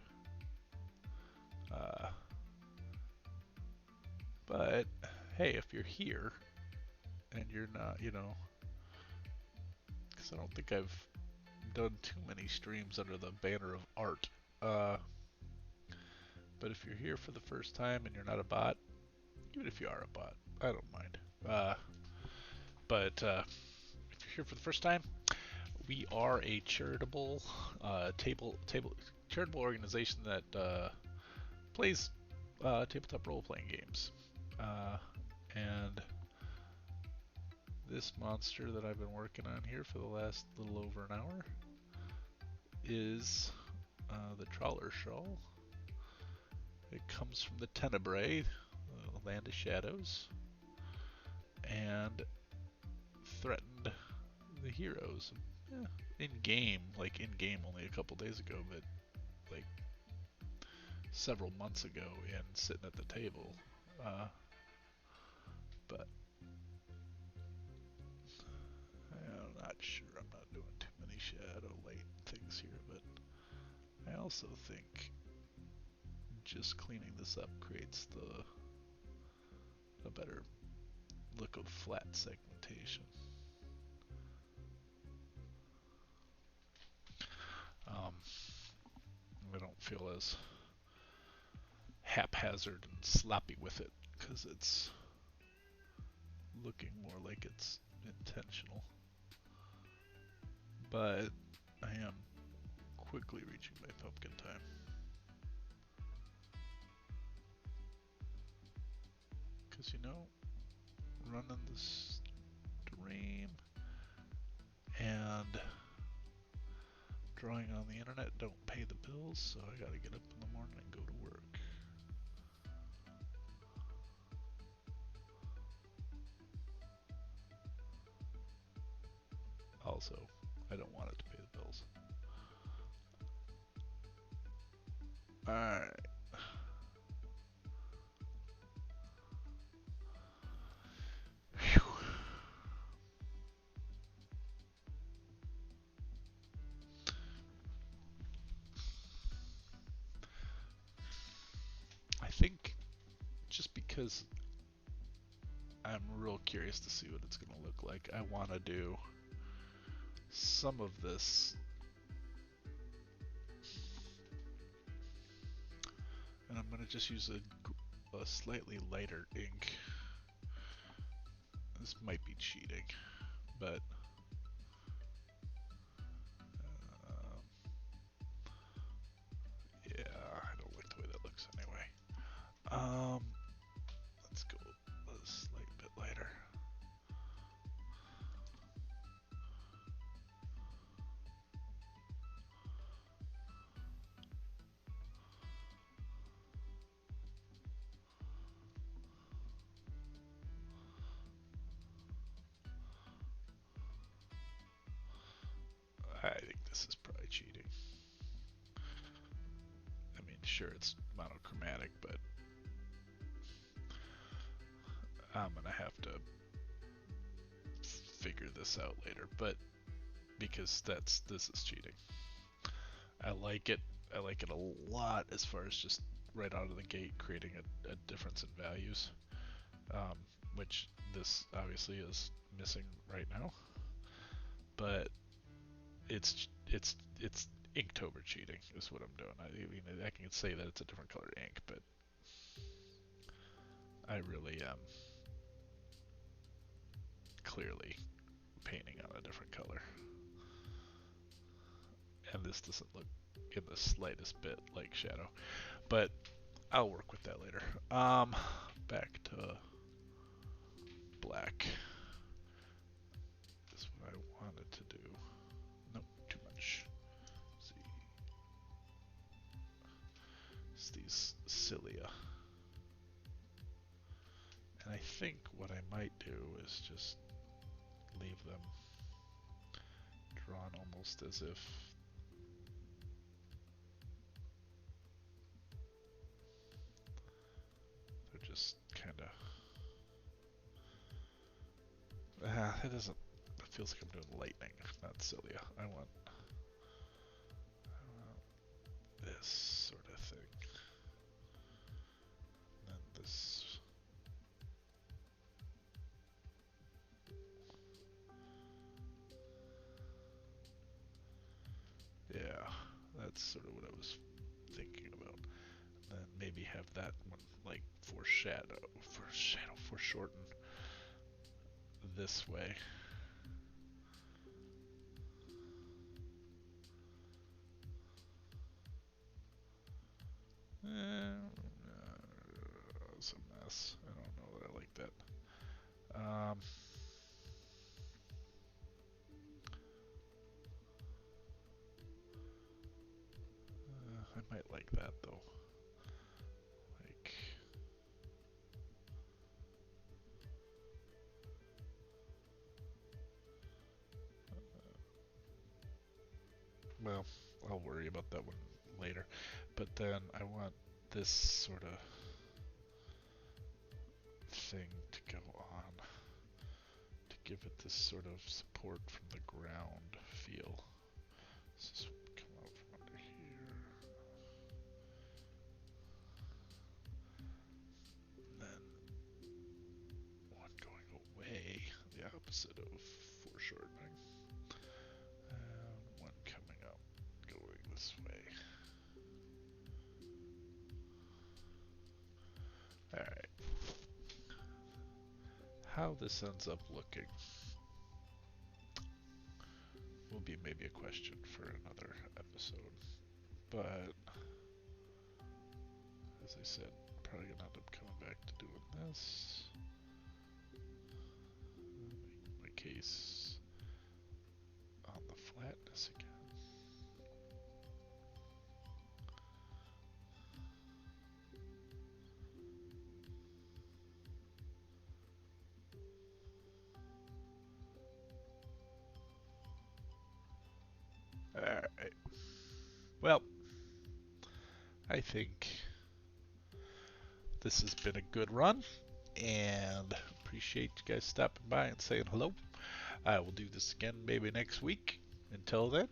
But hey, if you're here and you're not, you know, because I don't think I've done too many streams under the banner of art. But if you're here for the first time and you're not a bot, even if you are a bot, I don't mind. But if you're here for the first time, we are a charitable charitable organization that plays tabletop role-playing games. And this monster that I've been working on here for the last little over an hour is the Trawlershawl. It comes from the Tenebrae, the land of shadows, and threatened the heroes. In game only a couple days ago, but like several months ago and sitting at the table. But I'm not sure. I'm not doing too many shadow light things here, but I also think just cleaning this up creates a better look of flat segmentation. I don't feel as haphazard and sloppy with it because it's looking more like it's intentional. But I am quickly reaching my pumpkin time. Because, you know, running the stream and drawing on the internet don't pay the bills, so I gotta get up in the morning and go to work. Also, I don't want it to pay the bills. Alright. I think just because I'm real curious to see what it's going to look like, I want to do some of this, and I'm going to just use a slightly lighter ink. This might be cheating, but Um, let's go a slight bit lighter. I think this is probably cheating. I mean, sure, it's monochromatic, but I'm gonna have to figure this out later. But because this is cheating. I like it. I like it a lot as far as just right out of the gate creating a difference in values, um, which this obviously is missing right now. But it's Inktober cheating is what I'm doing. I mean, I can say that it's a different color ink, but I really am clearly painting on a different color, and this doesn't look in the slightest bit like shadow. But I'll work with that later. Back to black. Is what I wanted to do. Nope, too much. Let's see, it's these cilia. And I think what I might do is just leave them drawn almost as if they're just kind of. It doesn't. It feels like I'm doing lightning, not cilia. I want this sort of thing. And then this. Yeah, that's sort of what I was thinking about. And then maybe have that one like foreshorten this way. It's a mess. I don't know that I like that. I might like that though. Like, well, I'll worry about that one later. But then I want this sort of thing to go on to give it this sort of support from the ground feel. This is come out from under here. And then one going away, the opposite of foreshortening. And one coming up, going this way. Alright. How this ends up looking will be maybe a question for another episode. But, as I said, probably gonna end up coming back to doing this. My case on the flatness again. Alright. Well, I think this has been a good run, and appreciate you guys stopping by and saying hello. I will do this again maybe next week. Until then,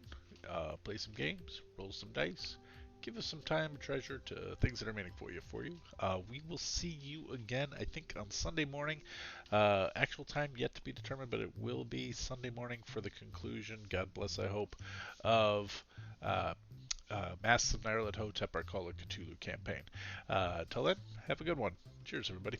play some games, roll some dice, give us some time and treasure to things that are meaningful for you. We will see you again, I think, on Sunday morning. Actual time yet to be determined, but it will be Sunday morning for the conclusion, God bless, I hope, of Masks of Nyarlathotep, our Call of Cthulhu campaign. Till then, have a good one. Cheers, everybody.